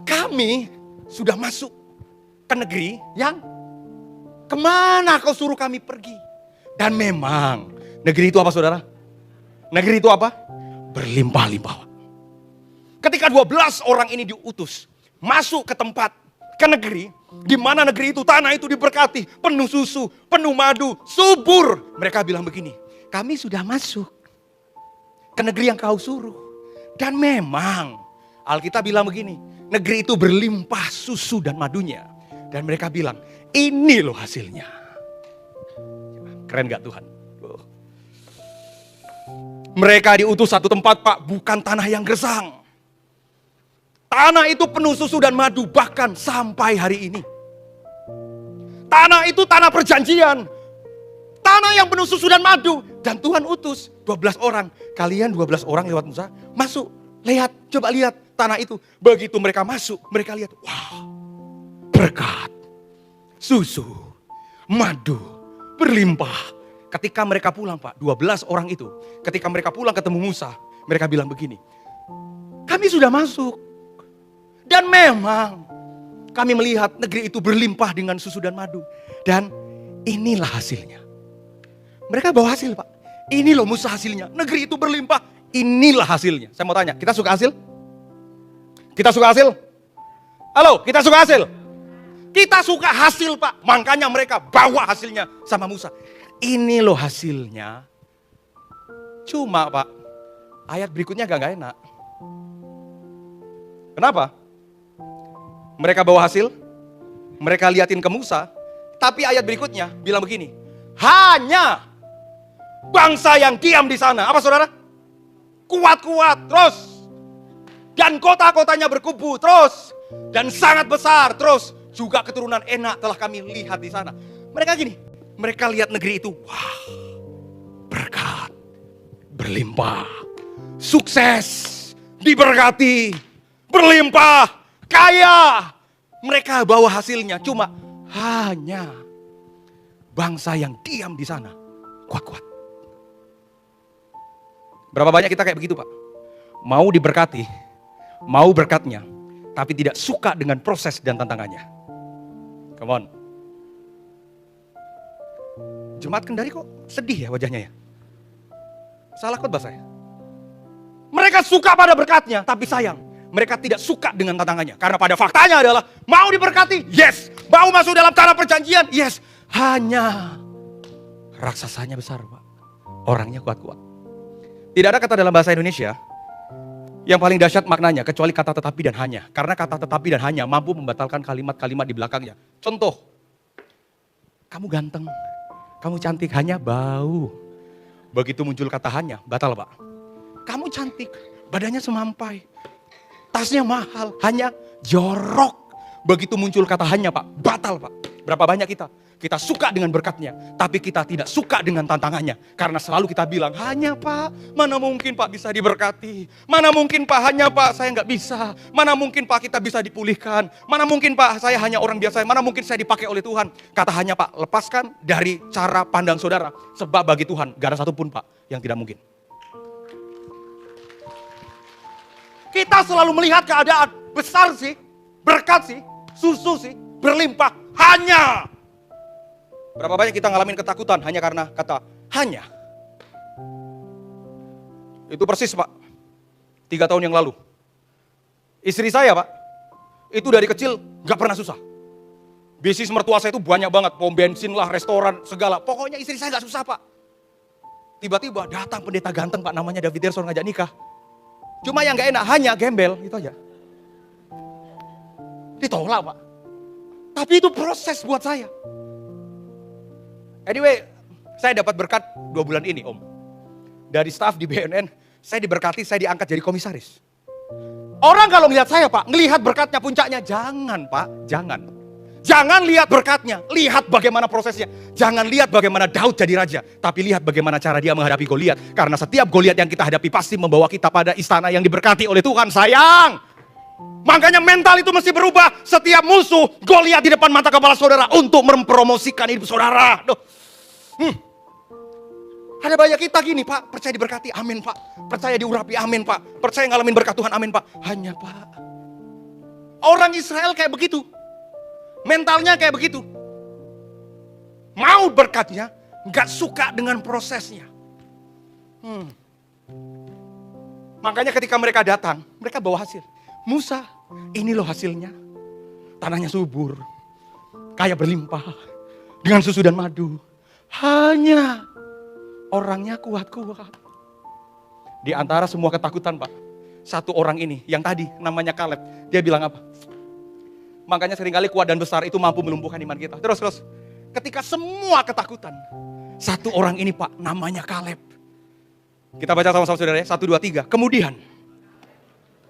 Kami sudah masuk ke negeri yang kemana kau suruh kami pergi. Dan memang, negeri itu apa saudara? Negeri itu apa? Berlimpah-limpah. Ketika 12 orang ini diutus, masuk ke tempat, ke negeri, di mana negeri itu, tanah itu diberkati, penuh susu, penuh madu, subur. Mereka bilang begini, kami sudah masuk ke negeri yang kau suruh. Dan memang, Alkitab bilang begini, negeri itu berlimpah susu dan madunya. Dan mereka bilang, ini loh hasilnya. Keren gak Tuhan? Mereka diutus satu tempat Pak, bukan tanah yang gersang. Tanah itu penuh susu dan madu, bahkan sampai hari ini. Tanah itu tanah perjanjian. Tanah yang penuh susu dan madu. Dan Tuhan utus 12 orang. Kalian 12 orang lewat Musa, masuk. Lihat, coba lihat tanah itu. Begitu mereka masuk, mereka lihat. Wah, berkat, susu, madu, berlimpah. Ketika mereka pulang Pak, 12 orang itu. Ketika mereka pulang ketemu Musa, mereka bilang begini. Kami sudah masuk. Dan memang kami melihat negeri itu berlimpah dengan susu dan madu. Dan inilah hasilnya. Mereka bawa hasil Pak. Ini loh Musa hasilnya. Negeri itu berlimpah. Inilah hasilnya. Saya mau tanya, kita suka hasil? Kita suka hasil? Halo, kita suka hasil? Kita suka hasil Pak. Makanya mereka bawa hasilnya sama Musa. Ini loh hasilnya. Cuma Pak, ayat berikutnya gak enak. Kenapa? Mereka bawa hasil, mereka liatin ke Musa, tapi ayat berikutnya bilang begini, hanya bangsa yang diam di sana, apa saudara? Kuat-kuat, terus. Dan kota-kotanya berkubu, terus. dan sangat besar. Terus juga keturunan enak telah kami lihat di sana. Mereka gini, mereka lihat negeri itu, wah, berkat, berlimpah, sukses, diberkati, berlimpah, kaya. Mereka bawa hasilnya, cuma hanya bangsa yang diam di sana kuat-kuat. Berapa banyak kita kayak begitu, Pak? Mau diberkati, mau berkatnya, tapi tidak suka dengan proses dan tantangannya. Come on. Jemaat Kendari kok sedih ya wajahnya ya? Salah khotbah saya. Mereka suka pada berkatnya, tapi sayang, mereka tidak suka dengan tantangannya. Karena pada faktanya adalah, mau diberkati, yes. Mau masuk dalam tanah perjanjian, yes. Hanya raksasanya besar, Pak. Orangnya kuat-kuat. Tidak ada kata dalam bahasa Indonesia yang paling dahsyat maknanya, kecuali kata tetapi dan hanya. Karena kata tetapi dan hanya mampu membatalkan kalimat-kalimat di belakangnya. Contoh, kamu ganteng, kamu cantik, hanya bau. Begitu muncul kata hanya, batal, Pak. Kamu cantik, badannya semampai, tasnya mahal, hanya jorok. Begitu muncul kata hanya, Pak, batal, Pak. Berapa banyak kita suka dengan berkatnya, tapi kita tidak suka dengan tantangannya. Karena selalu kita bilang, hanya Pak, mana mungkin Pak bisa diberkati. Mana mungkin Pak, hanya Pak saya nggak bisa. Mana mungkin Pak kita bisa dipulihkan. Mana mungkin Pak saya hanya orang biasa. Mana mungkin saya dipakai oleh Tuhan. Kata hanya Pak, lepaskan dari cara pandang saudara. Sebab bagi Tuhan gak ada satupun Pak yang tidak mungkin. Kita selalu melihat keadaan besar sih, berkat sih, susu sih, berlimpah, hanya. Berapa banyak kita ngalamin ketakutan hanya karena kata hanya. Itu persis, Pak, 3 tahun yang lalu. Istri saya, Pak, itu dari kecil gak pernah susah. Bisnis mertua saya itu banyak banget, pom bensin lah, restoran, segala. Pokoknya istri saya gak susah, Pak. Tiba-tiba datang pendeta ganteng, Pak, namanya David Derson, ngajak nikah. Cuma yang gak enak, hanya gembel, itu aja. Ditolak, Pak. Tapi itu proses buat saya. Anyway, saya dapat berkat 2 bulan ini, Om. Dari staf di BNN, saya diberkati, saya diangkat jadi komisaris. Orang kalau ngelihat saya, Pak, ngelihat berkatnya, puncaknya, jangan, Pak, jangan. Jangan lihat berkatnya, lihat bagaimana prosesnya. Jangan lihat bagaimana Daud jadi raja, tapi lihat bagaimana cara dia menghadapi Goliat. Karena setiap Goliat yang kita hadapi pasti membawa kita pada istana yang diberkati oleh Tuhan, sayang. Makanya mental itu mesti berubah. Setiap musuh, Goliat di depan mata kepala saudara untuk mempromosikan hidup saudara. Ada banyak kita gini, Pak, percaya diberkati, amin Pak. Percaya diurapi, amin Pak. Percaya ngalamin berkat Tuhan, amin Pak. Hanya Pak. Orang Israel kayak begitu. Mentalnya kayak begitu. Mau berkatnya, gak suka dengan prosesnya. Makanya ketika mereka datang, mereka bawa hasil. Musa, ini loh hasilnya. Tanahnya subur, kaya berlimpah, dengan susu dan madu. Hanya orangnya kuat-kuat. Di antara semua ketakutan, Pak, satu orang ini yang tadi namanya Kaleb, dia bilang apa? Makanya seringkali kuat dan besar itu mampu melumpuhkan iman kita. Terus. Ketika semua ketakutan, satu orang ini, Pak, namanya Kaleb. Kita baca sama-sama saudara ya, 1, 2, 3. Kemudian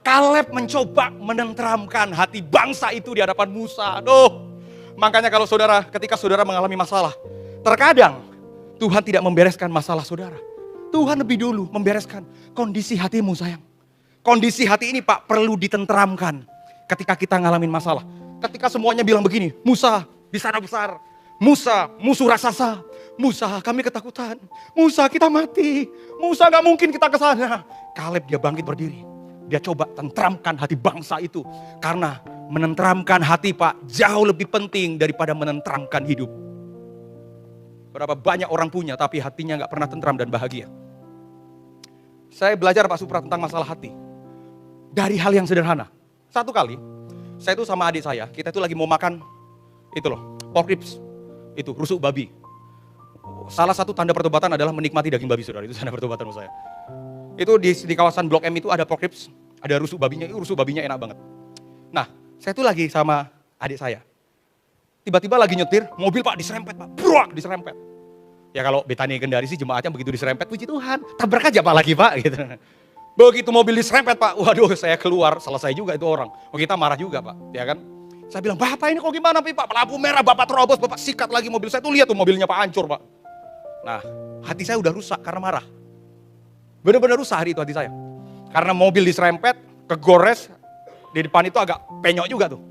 Kaleb mencoba menenteramkan hati bangsa itu di hadapan Musa. Makanya kalau saudara, ketika saudara mengalami masalah, terkadang Tuhan tidak membereskan masalah saudara. Tuhan lebih dulu membereskan kondisi hatimu, sayang. Kondisi hati ini, Pak, perlu ditenteramkan ketika kita ngalamin masalah. Ketika semuanya bilang begini, Musa di sana besar, Musa musuh raksasa, Musa kami ketakutan, Musa kita mati, Musa gak mungkin kita ke sana. Kaleb dia bangkit berdiri. Dia coba tenteramkan hati bangsa itu. Karena menenteramkan hati, Pak, jauh lebih penting daripada menenteramkan hidup. Berapa banyak orang punya tapi hatinya gak pernah tentram dan bahagia. Saya belajar, Pak Supra, tentang masalah hati dari hal yang sederhana. Satu kali saya itu sama adik saya, kita itu lagi mau makan itu loh, pork ribs, itu rusuk babi. Salah satu tanda pertobatan adalah menikmati daging babi, saudara. Itu tanda pertobatan menurut saya. Itu di kawasan Blok M itu ada pork ribs, ada rusuk babinya. Rusuk babinya enak banget. Nah, saya tuh lagi sama adik saya. Tiba-tiba lagi nyetir, mobil, Pak, diserempet, Pak. Bruak, diserempet. Ya kalau Betani Kendari sih jemaatnya begitu diserempet, puji Tuhan. Tabrak aja Pak lagi, Pak, gitu. Begitu mobil diserempet Pak, waduh saya keluar, selesai juga itu orang. Oh kita marah juga Pak, ya kan. Saya bilang, Bapak ini kok gimana Pak? Lampu merah Bapak terobos, Bapak sikat lagi mobil saya. Tuh lihat tuh mobilnya Pak hancur Pak. Nah hati saya udah rusak karena marah. Benar-benar rusak hari itu hati saya. Karena mobil diserempet, kegores, di depan itu agak penyok juga tuh.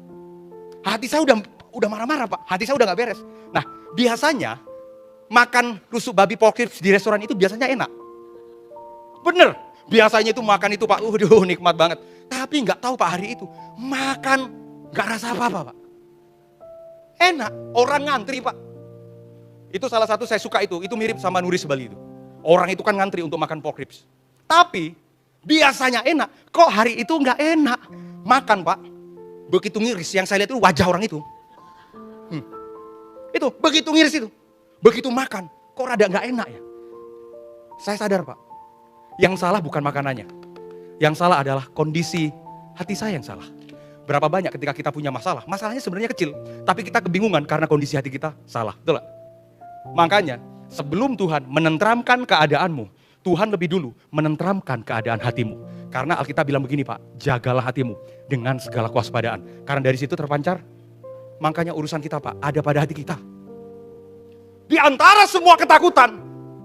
Hati saya udah marah-marah Pak, hati saya udah gak beres. Nah biasanya makan rusuk babi pork ribs di restoran itu biasanya enak. Bener, biasanya itu makan itu Pak, nikmat banget. Tapi gak tahu Pak hari itu, makan gak rasa apa-apa Pak. Enak, orang ngantri Pak. Itu salah satu saya suka itu mirip sama Nuris Bali itu. Orang itu kan ngantri untuk makan pork ribs. Tapi biasanya enak, kok hari itu gak enak. Makan Pak, begitu ngiris, yang saya lihat itu wajah orang itu. Itu, begitu ngiris itu. Begitu makan, kok rada gak enak ya. Saya sadar Pak, yang salah bukan makanannya. Yang salah adalah kondisi hati saya yang salah. Berapa banyak ketika kita punya masalah, masalahnya sebenarnya kecil. Tapi kita kebingungan karena kondisi hati kita salah. Betul gak? Makanya, sebelum Tuhan menenteramkan keadaanmu, Tuhan lebih dulu menenteramkan keadaan hatimu. Karena Alkitab bilang begini Pak, jagalah hatimu dengan segala kewaspadaan. Karena dari situ terpancar, makanya urusan kita Pak, ada pada hati kita. Di antara semua ketakutan,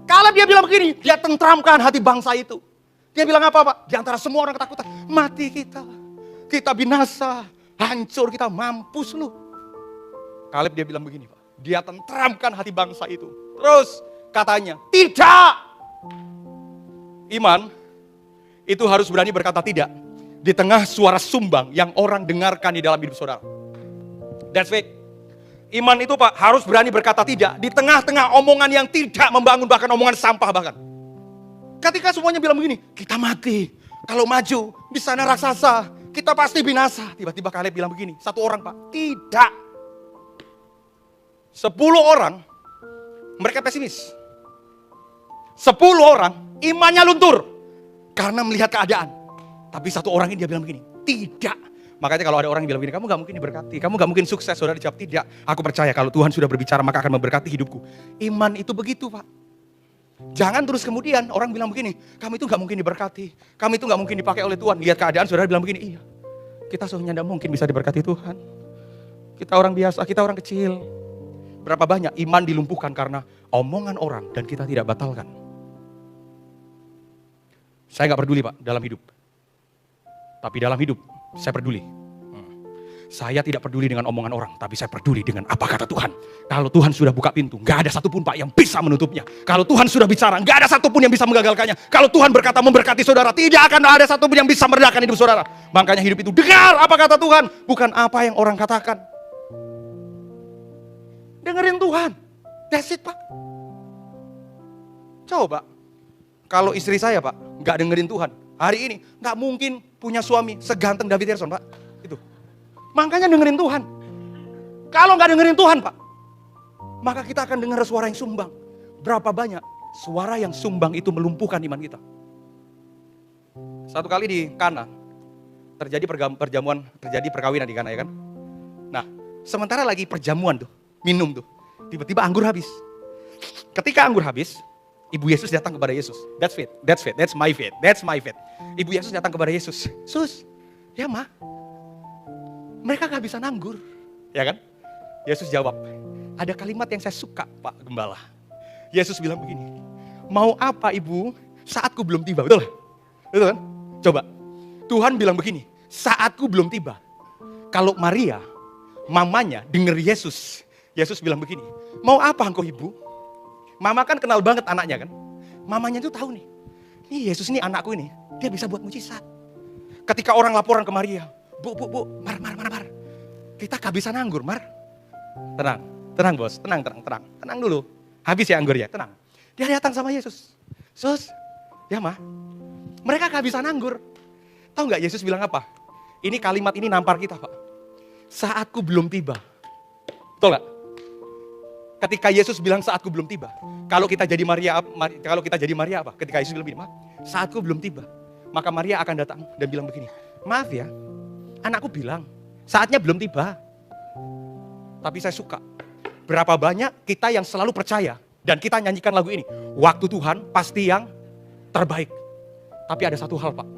kalau dia bilang begini, dia tentramkan hati bangsa itu. Dia bilang apa Pak? Di antara semua orang ketakutan, mati kita binasa, hancur kita, mampus lu. Kaleb dia bilang begini Pak, dia tentramkan hati bangsa itu. Terus katanya, tidak. Iman itu harus berani berkata tidak di tengah suara sumbang yang orang dengarkan di dalam hidup saudara. That's it. Iman itu Pak harus berani berkata tidak di tengah-tengah omongan yang tidak membangun, bahkan omongan sampah bahkan. Ketika semuanya bilang begini, kita mati. Kalau maju di sana raksasa, kita pasti binasa. Tiba-tiba Kaleb bilang begini, satu orang Pak, tidak. 10 orang mereka pesimis. 10 orang imannya luntur. Karena melihat keadaan. Tapi satu orang ini dia bilang begini, tidak. Makanya kalau ada orang yang bilang begini, kamu gak mungkin diberkati, kamu gak mungkin sukses, saudara dijawab tidak. Aku percaya kalau Tuhan sudah berbicara maka akan memberkati hidupku. Iman itu begitu Pak. Jangan terus kemudian orang bilang begini, kamu itu gak mungkin diberkati, kamu itu gak mungkin dipakai oleh Tuhan. Lihat keadaan saudara bilang begini, iya. Kita sesungguhnya gak mungkin bisa diberkati Tuhan. Kita orang biasa, kita orang kecil. Berapa banyak iman dilumpuhkan karena omongan orang dan kita tidak batalkan. Saya gak peduli Pak dalam hidup. Tapi dalam hidup saya peduli. Saya tidak peduli dengan omongan orang, tapi saya peduli dengan apa kata Tuhan. Kalau Tuhan sudah buka pintu, gak ada satupun Pak yang bisa menutupnya. Kalau Tuhan sudah bicara, gak ada satupun yang bisa menggagalkannya. Kalau Tuhan berkata memberkati saudara, tidak akan ada satupun yang bisa meredakan hidup saudara. Makanya hidup itu dengar apa kata Tuhan, bukan apa yang orang katakan. Dengerin Tuhan, that's it Pak. Coba, kalau istri saya Pak, gak dengerin Tuhan, hari ini gak mungkin punya suami seganteng David Herson Pak. Itu. Makanya dengerin Tuhan. Kalau gak dengerin Tuhan Pak, maka kita akan dengar suara yang sumbang. Berapa banyak suara yang sumbang itu melumpuhkan iman kita. Satu kali di Kana, terjadi perkawinan di Kana ya kan. Nah, sementara lagi perjamuan tuh, minum tuh, tiba-tiba anggur habis. Ketika anggur habis, Ibu Yesus datang kepada Yesus. That's my faith. Ibu Yesus datang kepada Yesus. Sus, ya Ma, mereka kehabisan anggur. Ya kan? Yesus jawab, ada kalimat yang saya suka Pak Gembala. Yesus bilang begini, mau apa ibu saatku belum tiba, betul? Betul kan? Coba, Tuhan bilang begini, saatku belum tiba. Kalau Maria, mamanya denger Yesus, Yesus bilang begini, mau apa engkau ibu? Mama kan kenal banget anaknya kan. Mamanya itu tahu nih Yesus ini anakku ini, dia bisa buat mujizat. Ketika orang laporan ke Maria, Bu, Mar. Kita kehabisan anggur, Mar. Tenang bos, tenang dulu. Habis ya anggurnya, tenang. Dia datang sama Yesus. Sus, ya Ma, mereka kehabisan anggur. Tahu gak Yesus bilang apa? Ini kalimat ini nampar kita Pak. Saatku belum tiba. Betul gak? Ketika Yesus bilang saatku belum tiba. Kalau kita jadi Maria apa? Ketika Yesus bilang begini, Ma, saatku belum tiba. Maka Maria akan datang dan bilang begini, maaf ya, anakku bilang saatnya belum tiba. Tapi saya suka, berapa banyak kita yang selalu percaya dan kita nyanyikan lagu ini. Waktu Tuhan pasti yang terbaik. Tapi ada satu hal, Pak.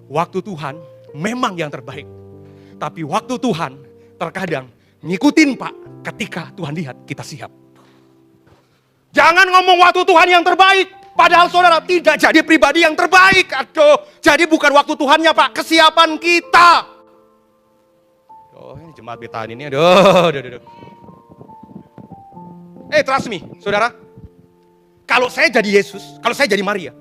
Waktu Tuhan memang yang terbaik. Tapi waktu Tuhan terkadang ngikutin, Pak, ketika Tuhan lihat kita siap. Jangan ngomong waktu Tuhan yang terbaik, padahal saudara tidak jadi pribadi yang terbaik. Aduh, jadi bukan waktu Tuhannya, Pak, kesiapan kita. Oh, ini jemaat Betani ini, aduh. Trust me, saudara. Kalau saya jadi Yesus, kalau saya jadi Maria,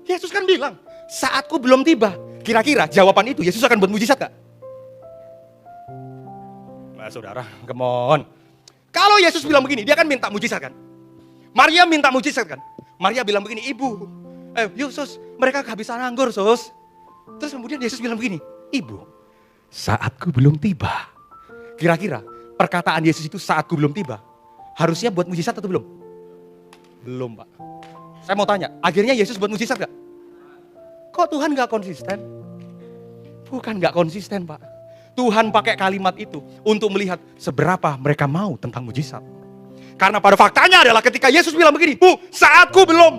Yesus kan bilang, saatku belum tiba. Kira-kira jawaban itu Yesus akan buat mujizat gak? Nah, saudara, come on. Kalau Yesus bilang begini, dia kan minta mujizat kan? Maria minta mujizat kan? Maria bilang begini, Ibu, Sus, mereka kehabisan anggur, Sus. Terus kemudian Yesus bilang begini, Ibu, saatku belum tiba. Kira-kira perkataan Yesus itu saatku belum tiba, harusnya buat mujizat atau belum? Belum, Pak. Saya mau tanya, akhirnya Yesus buat mujizat gak? Kok Tuhan gak konsisten? Bukan gak konsisten, Pak. Tuhan pakai kalimat itu untuk melihat seberapa mereka mau tentang mujizat. Karena pada faktanya adalah ketika Yesus bilang begini, Bu, saatku belum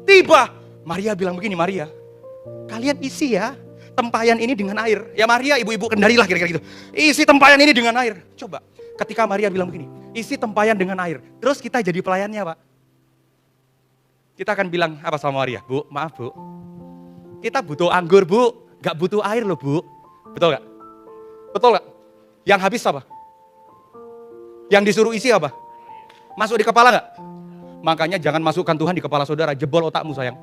tiba. Maria bilang begini, Maria, kalian isi ya tempayan ini dengan air. Ya Maria, ibu-ibu kendalilah kira-kira gitu. Isi tempayan ini dengan air. Coba, ketika Maria bilang begini, isi tempayan dengan air. Terus kita jadi pelayannya, Pak. Kita akan bilang apa sama Maria? Bu, maaf Bu, kita butuh anggur, Bu. Gak butuh air loh, Bu. Betul gak? Betul gak? Yang habis apa? Yang disuruh isi apa? Masuk di kepala gak? Makanya jangan masukkan Tuhan di kepala saudara. Jebol otakmu, sayang.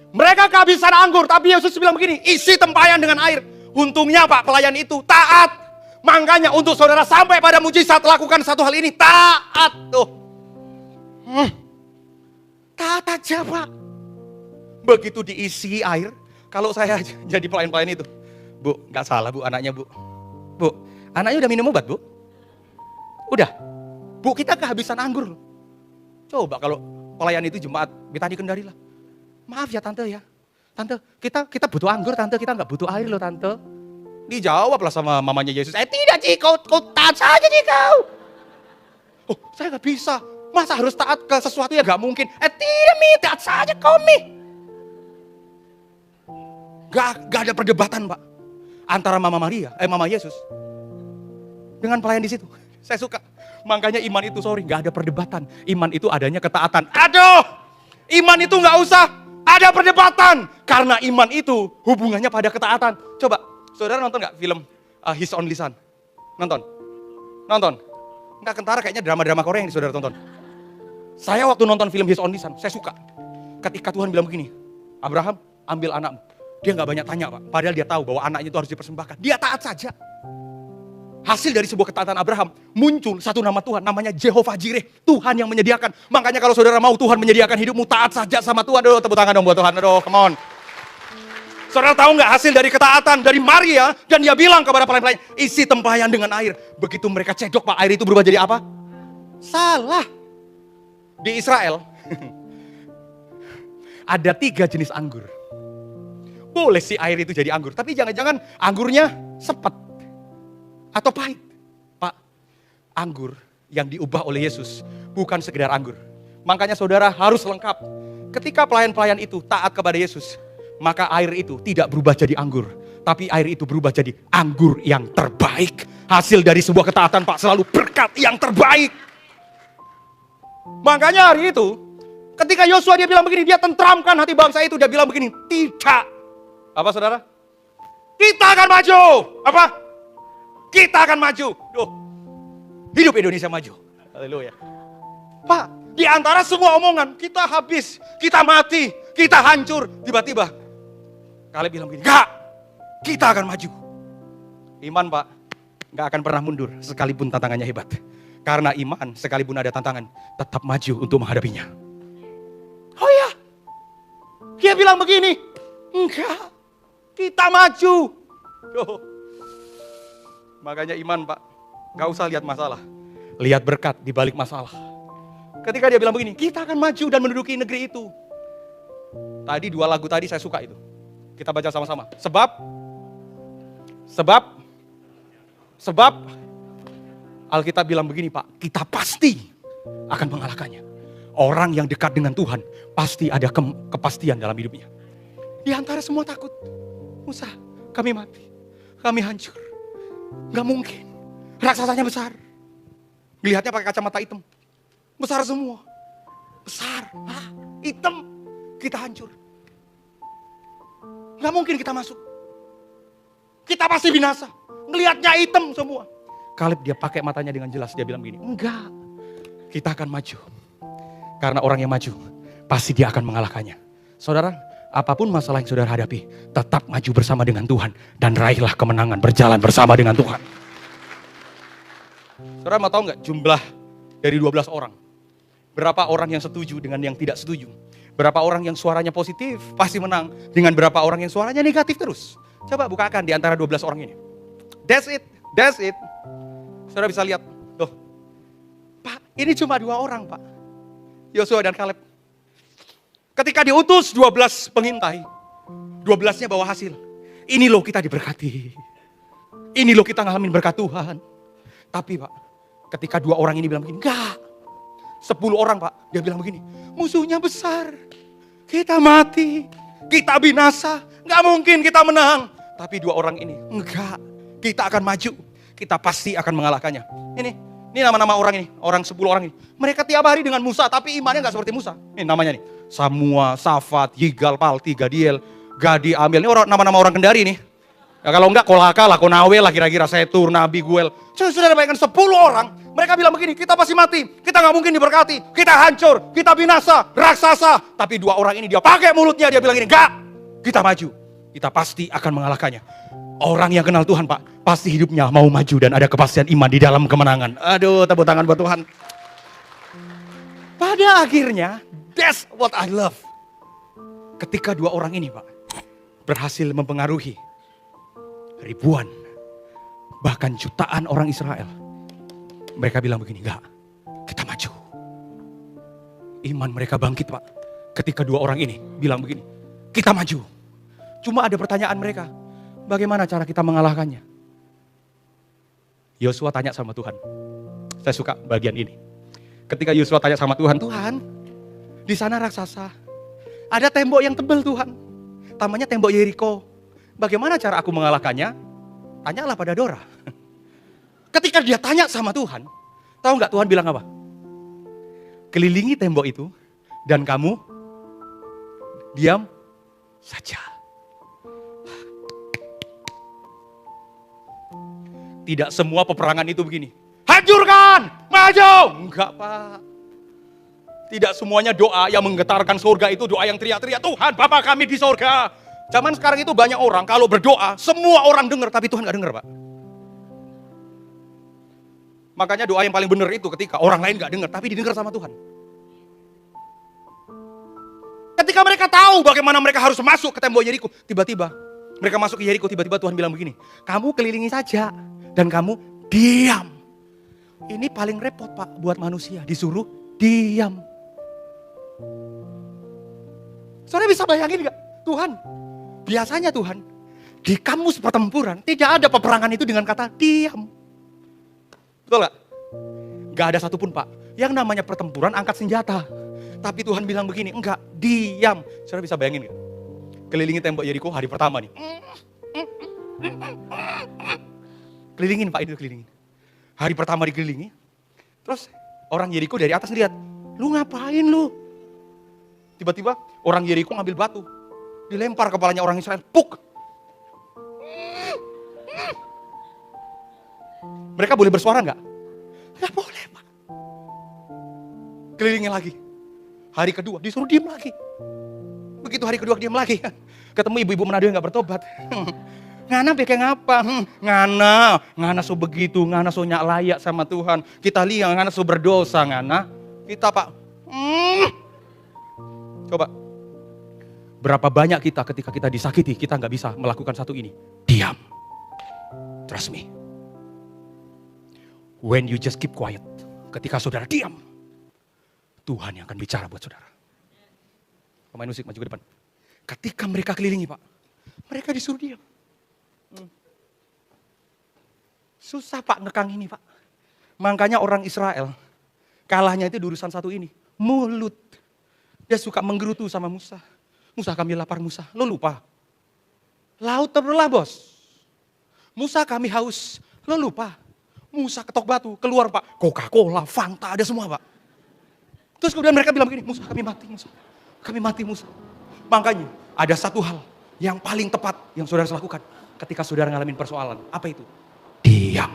Mereka kehabisan anggur, tapi Yesus bilang begini, isi tempayan dengan air. Untungnya, Pak, pelayan itu taat. Makanya untuk saudara sampai pada mujizat, lakukan satu hal ini, taat. Tuh. Taat aja, Pak. Begitu diisi air, kalau saya jadi pelayan-pelayan itu, Bu, gak salah Bu, anaknya Bu. Bu, anaknya udah minum obat Bu? Udah. Bu, kita kehabisan anggur loh. Coba kalau pelayan itu jemaat Betani Kendari lah. Maaf ya Tante ya. Tante, kita butuh anggur Tante, kita gak butuh air loh Tante. Dijawab lah sama mamanya Yesus. Tidak Ci, kau taat saja Ci kau. Oh, saya gak bisa. Masa harus taat ke sesuatu yang gak mungkin? Tidak Mi, taat saja kau Mi. Gak ada perdebatan Pak. Antara Mama Yesus dengan pelayan di situ. Saya suka. Makanya iman itu gak ada perdebatan. Iman itu adanya ketaatan. Aduh, iman itu gak usah ada perdebatan. Karena iman itu hubungannya pada ketaatan. Coba, saudara nonton gak film His Only Son? Nonton? Enggak, kentara kayaknya drama-drama Korea yang saudara tonton. Saya waktu nonton film His Only Son, saya suka. Ketika Tuhan bilang begini, Abraham, ambil anakmu. Dia gak banyak tanya Pak, padahal dia tahu bahwa anaknya itu harus dipersembahkan. Dia taat saja. Hasil dari sebuah ketaatan Abraham, muncul satu nama Tuhan, namanya Jehovah Jireh. Tuhan yang menyediakan. Makanya kalau saudara mau Tuhan menyediakan hidupmu, taat saja sama Tuhan. Aduh, tepuk tangan dong buat Tuhan. Aduh, come on. Saudara tahu gak hasil dari ketaatan dari Maria? Dan dia bilang kepada pelayan-pelayan, isi tempayan dengan air. Begitu mereka cedok Pak, air itu berubah jadi apa? Salah. Di Israel, ada 3 jenis anggur. Boleh sih air itu jadi anggur, tapi jangan-jangan anggurnya sepet atau pahit. Pak, anggur yang diubah oleh Yesus bukan sekedar anggur. Makanya saudara harus lengkap. Ketika pelayan-pelayan itu taat kepada Yesus, maka air itu tidak berubah jadi anggur, tapi air itu berubah jadi anggur yang terbaik. Hasil dari sebuah ketaatan Pak, selalu berkat yang terbaik. Makanya hari itu, ketika Yosua dia bilang begini, dia tentramkan hati bangsa itu, dia bilang begini, tidak. Apa saudara? Kita akan maju. Apa? Kita akan maju. Duh, hidup Indonesia maju. Haleluya. Pak, di antara semua omongan, kita habis, kita mati, kita hancur. Tiba-tiba, Kaleb bilang begini, enggak, kita akan maju. Iman Pak, enggak akan pernah mundur sekalipun tantangannya hebat. Karena iman, sekalipun ada tantangan, tetap maju untuk menghadapinya. Oh ya, dia bilang begini, enggak, kita maju. Duh. Makanya iman Pak, gak usah lihat masalah, lihat berkat di balik masalah. Ketika dia bilang begini, kita akan maju dan menduduki negeri itu. Tadi 2 lagu tadi saya suka itu. Kita baca sama-sama. Sebab Alkitab bilang begini Pak, kita pasti akan mengalahkannya. Orang yang dekat dengan Tuhan pasti ada kepastian dalam hidupnya. Di antara semua takut. Musa, kami mati. Kami hancur. Gak mungkin. Raksasanya besar. Dilihatnya pakai kacamata hitam. Besar semua. Besar. Hitam. Kita hancur. Gak mungkin kita masuk. Kita pasti binasa. Ngelihatnya hitam semua. Kaleb dia pakai matanya dengan jelas. Dia bilang begini, enggak. Kita akan maju. Karena orang yang maju, pasti dia akan mengalahkannya. Saudara, apapun masalah yang saudara hadapi, tetap maju bersama dengan Tuhan. Dan raihlah kemenangan berjalan bersama dengan Tuhan. Saudara mau tahu nggak jumlah dari 12 orang? Berapa orang yang setuju dengan yang tidak setuju? Berapa orang yang suaranya positif pasti menang. Dengan berapa orang yang suaranya negatif terus. Coba bukakan di antara 12 orang ini. That's it, that's it. Saudara bisa lihat, tuh. Pak, ini cuma 2 orang Pak. Yosua dan Kaleb. Ketika diutus 12 pengintai, 12-nya bawa hasil. Ini loh kita diberkati. Ini loh kita ngalamin berkat Tuhan. Tapi Pak, ketika 2 orang ini bilang begini, enggak. 10 orang Pak, dia bilang begini, musuhnya besar. Kita mati, kita binasa, enggak mungkin kita menang. Tapi 2 orang ini, enggak. Kita akan maju, kita pasti akan mengalahkannya. Ini nama-nama orang ini, orang 10 orang ini. Mereka tiap hari dengan Musa, tapi imannya enggak seperti Musa. Ini namanya nih, Samua, Safat, Yigal, Palti, Gadiel, Gadi, Amil. Ini nama-nama orang Kendari nih. Ya, kalau enggak Kolaka lah, Konawe lah kira-kira, Setur, Nabi, Guel. Sudah bayangkan 10 orang, mereka bilang begini, kita pasti mati, kita gak mungkin diberkati, kita hancur, kita binasa, raksasa. Tapi 2 orang ini dia pakai mulutnya, dia bilang gini, enggak, kita maju, kita pasti akan mengalahkannya. Orang yang kenal Tuhan Pak, pasti hidupnya mau maju dan ada kepastian iman di dalam kemenangan. Aduh, tepuk tangan buat Tuhan. Pada akhirnya, that's what I love. Ketika 2 orang ini Pak, berhasil mempengaruhi ribuan, bahkan jutaan orang Israel. Mereka bilang begini, enggak, kita maju. Iman mereka bangkit Pak. Ketika 2 orang ini bilang begini, kita maju. Cuma ada pertanyaan mereka, bagaimana cara kita mengalahkannya? Yosua tanya sama Tuhan. Saya suka bagian ini. Ketika Yosua tanya sama Tuhan, Tuhan, di sana raksasa. Ada tembok yang tebal Tuhan. Namanya tembok Yeriko. Bagaimana cara aku mengalahkannya? Tanyalah pada Dora. Ketika dia tanya sama Tuhan, tahu nggak Tuhan bilang apa? Kelilingi tembok itu dan kamu diam saja. Tidak semua peperangan itu begini. Hancurkan, maju. Enggak Pak. Tidak semuanya doa yang menggetarkan surga itu doa yang teriak-teriak, Tuhan Bapa kami di surga. Zaman sekarang itu banyak orang kalau berdoa, semua orang dengar tapi Tuhan gak dengar Pak. Makanya doa yang paling benar itu ketika orang lain gak dengar tapi didengar sama Tuhan. Ketika mereka tahu bagaimana mereka harus masuk ke tembok Yeriko, tiba-tiba mereka masuk ke Yeriko, tiba-tiba Tuhan bilang begini, kamu kelilingi saja dan kamu diam. Ini paling repot Pak buat manusia, disuruh diam. Saudara bisa bayangin gak? Tuhan, biasanya Tuhan, di kamus pertempuran tidak ada peperangan itu dengan kata diam. Betul gak? Gak ada satupun Pak, yang namanya pertempuran angkat senjata. Tapi Tuhan bilang begini, enggak, diam. Saudara bisa bayangin gak? Kelilingi tembok Yeriko hari pertama nih. Kelilingin Pak, itu kelilingin. Hari pertama dikelilingi, terus orang Yeriko dari atas lihat, lu ngapain lu? Tiba-tiba orang Yeriko ngambil batu, dilempar kepalanya orang Israel, puk. Mereka boleh bersuara enggak? Enggak boleh Pak. Kelilingin lagi. Hari kedua disuruh diam lagi. Begitu hari kedua diam lagi. Ketemu ibu-ibu Manado yang enggak bertobat. Ngana bikin ngapa? Ngana so begitu, ngana so nyak layak sama Tuhan. Kita lihat ngana so berdosa ngana. Kita Pak. Coba. Berapa banyak kita ketika kita disakiti, kita nggak bisa melakukan satu ini. Diam. Trust me. When you just keep quiet. Ketika saudara diam. Tuhan yang akan bicara buat saudara. Pemain musik maju ke depan. Ketika mereka kelilingi Pak. Mereka disuruh diam. Susah Pak ngekang ini Pak. Makanya orang Israel. Kalahnya itu di urusan satu ini. Mulut. Dia suka menggerutu sama Musa. Musa kami lapar Musa, lo lupa. Laut terbelah bos. Musa kami haus, lo lupa. Musa ketok batu, keluar Pak. Coca-Cola, Fanta, ada semua Pak. Terus kemudian mereka bilang begini, Musa kami mati Musa. Kami mati Musa. Makanya ada satu hal yang paling tepat yang saudara harus lakukan ketika saudara ngalamin persoalan. Apa itu? Diam.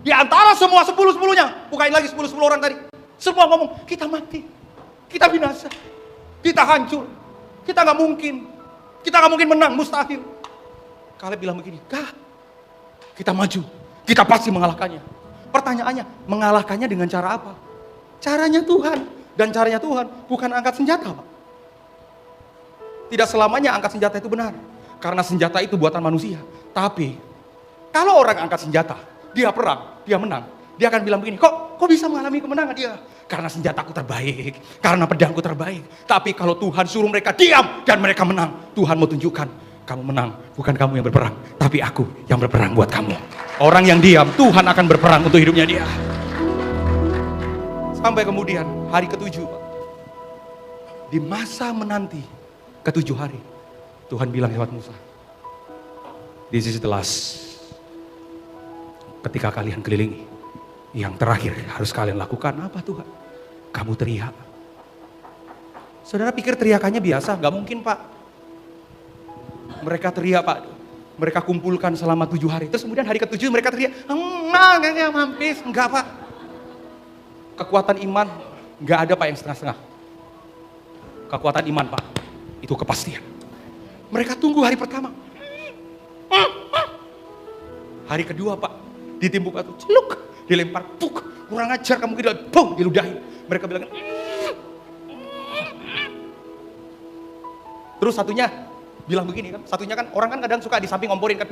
Di antara semua 10-10-nya, bukain lagi 10-10 orang tadi. Semua ngomong, kita mati, kita binasa, kita hancur, kita nggak mungkin menang, mustahil. Kaleb bilang begini, kita maju, kita pasti mengalahkannya. Pertanyaannya, mengalahkannya dengan cara apa? Caranya Tuhan, dan caranya Tuhan bukan angkat senjata, Pak. Tidak selamanya angkat senjata itu benar, karena senjata itu buatan manusia. Tapi kalau orang angkat senjata, dia perang, dia menang, dia akan bilang begini, kok bisa mengalami kemenangan dia? Karena senjataku terbaik, karena pedangku terbaik. Tapi kalau Tuhan suruh mereka diam dan mereka menang, Tuhan mau tunjukkan, kamu menang, bukan kamu yang berperang, tapi aku yang berperang buat kamu. Orang yang diam, Tuhan akan berperang untuk hidupnya dia. Sampai kemudian hari ke-7, di masa menanti ke-7 hari, Tuhan bilang lewat Musa, this is the last. Ketika kalian kelilingi, yang terakhir harus kalian lakukan apa Tuhan? Kamu teriak. Saudara pikir teriakannya biasa? Gak mungkin Pak. Mereka teriak Pak. Mereka kumpulkan selama 7 hari. Terus kemudian hari ke-7 mereka teriak, enggak mampis. Enggak Pak. Kekuatan iman gak ada Pak yang setengah-setengah. Kekuatan iman Pak, itu kepastian. Mereka tunggu hari pertama. Hari kedua Pak, ditimbuk batu, celuk, dilempar, puk, kurang ajar kamu tidak, bung, diludahin. Mereka bilang, terus satunya bilang begini kan, satunya kan orang kan kadang suka di samping ngomporin kan.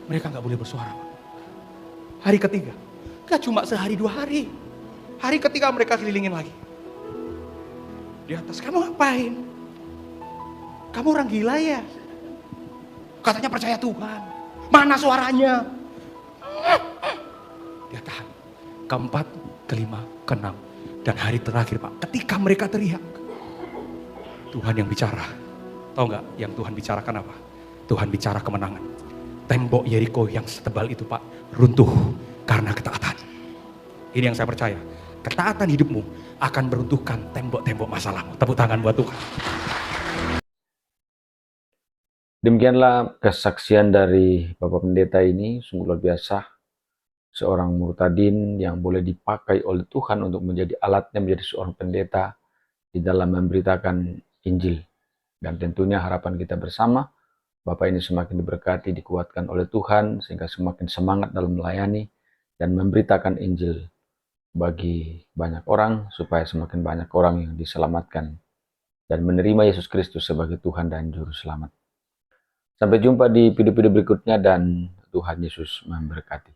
Mereka nggak boleh bersuara. Hari ketiga, gak cuma sehari 2 hari. Hari ketiga mereka kelilingin lagi. Di atas, kamu ngapain? Kamu orang gila ya? Katanya percaya Tuhan. Mana suaranya? Dia tahan. Keempat, kelima, keenam. Dan hari terakhir Pak, ketika mereka teriak, Tuhan yang bicara. Tahu nggak yang Tuhan bicarakan apa? Tuhan bicara kemenangan. Tembok Yeriko yang setebal itu Pak, runtuh karena ketaatan. Ini yang saya percaya. Ketaatan hidupmu akan meruntuhkan tembok-tembok masalahmu. Tepuk tangan buat Tuhan. Demikianlah kesaksian dari Bapak Pendeta ini, sungguh luar biasa. Seorang murtadin yang boleh dipakai oleh Tuhan untuk menjadi alatnya menjadi seorang pendeta di dalam memberitakan Injil. Dan tentunya harapan kita bersama, Bapak ini semakin diberkati, dikuatkan oleh Tuhan, sehingga semakin semangat dalam melayani dan memberitakan Injil bagi banyak orang, supaya semakin banyak orang yang diselamatkan dan menerima Yesus Kristus sebagai Tuhan dan Juru Selamat. Sampai jumpa di video-video berikutnya dan Tuhan Yesus memberkati.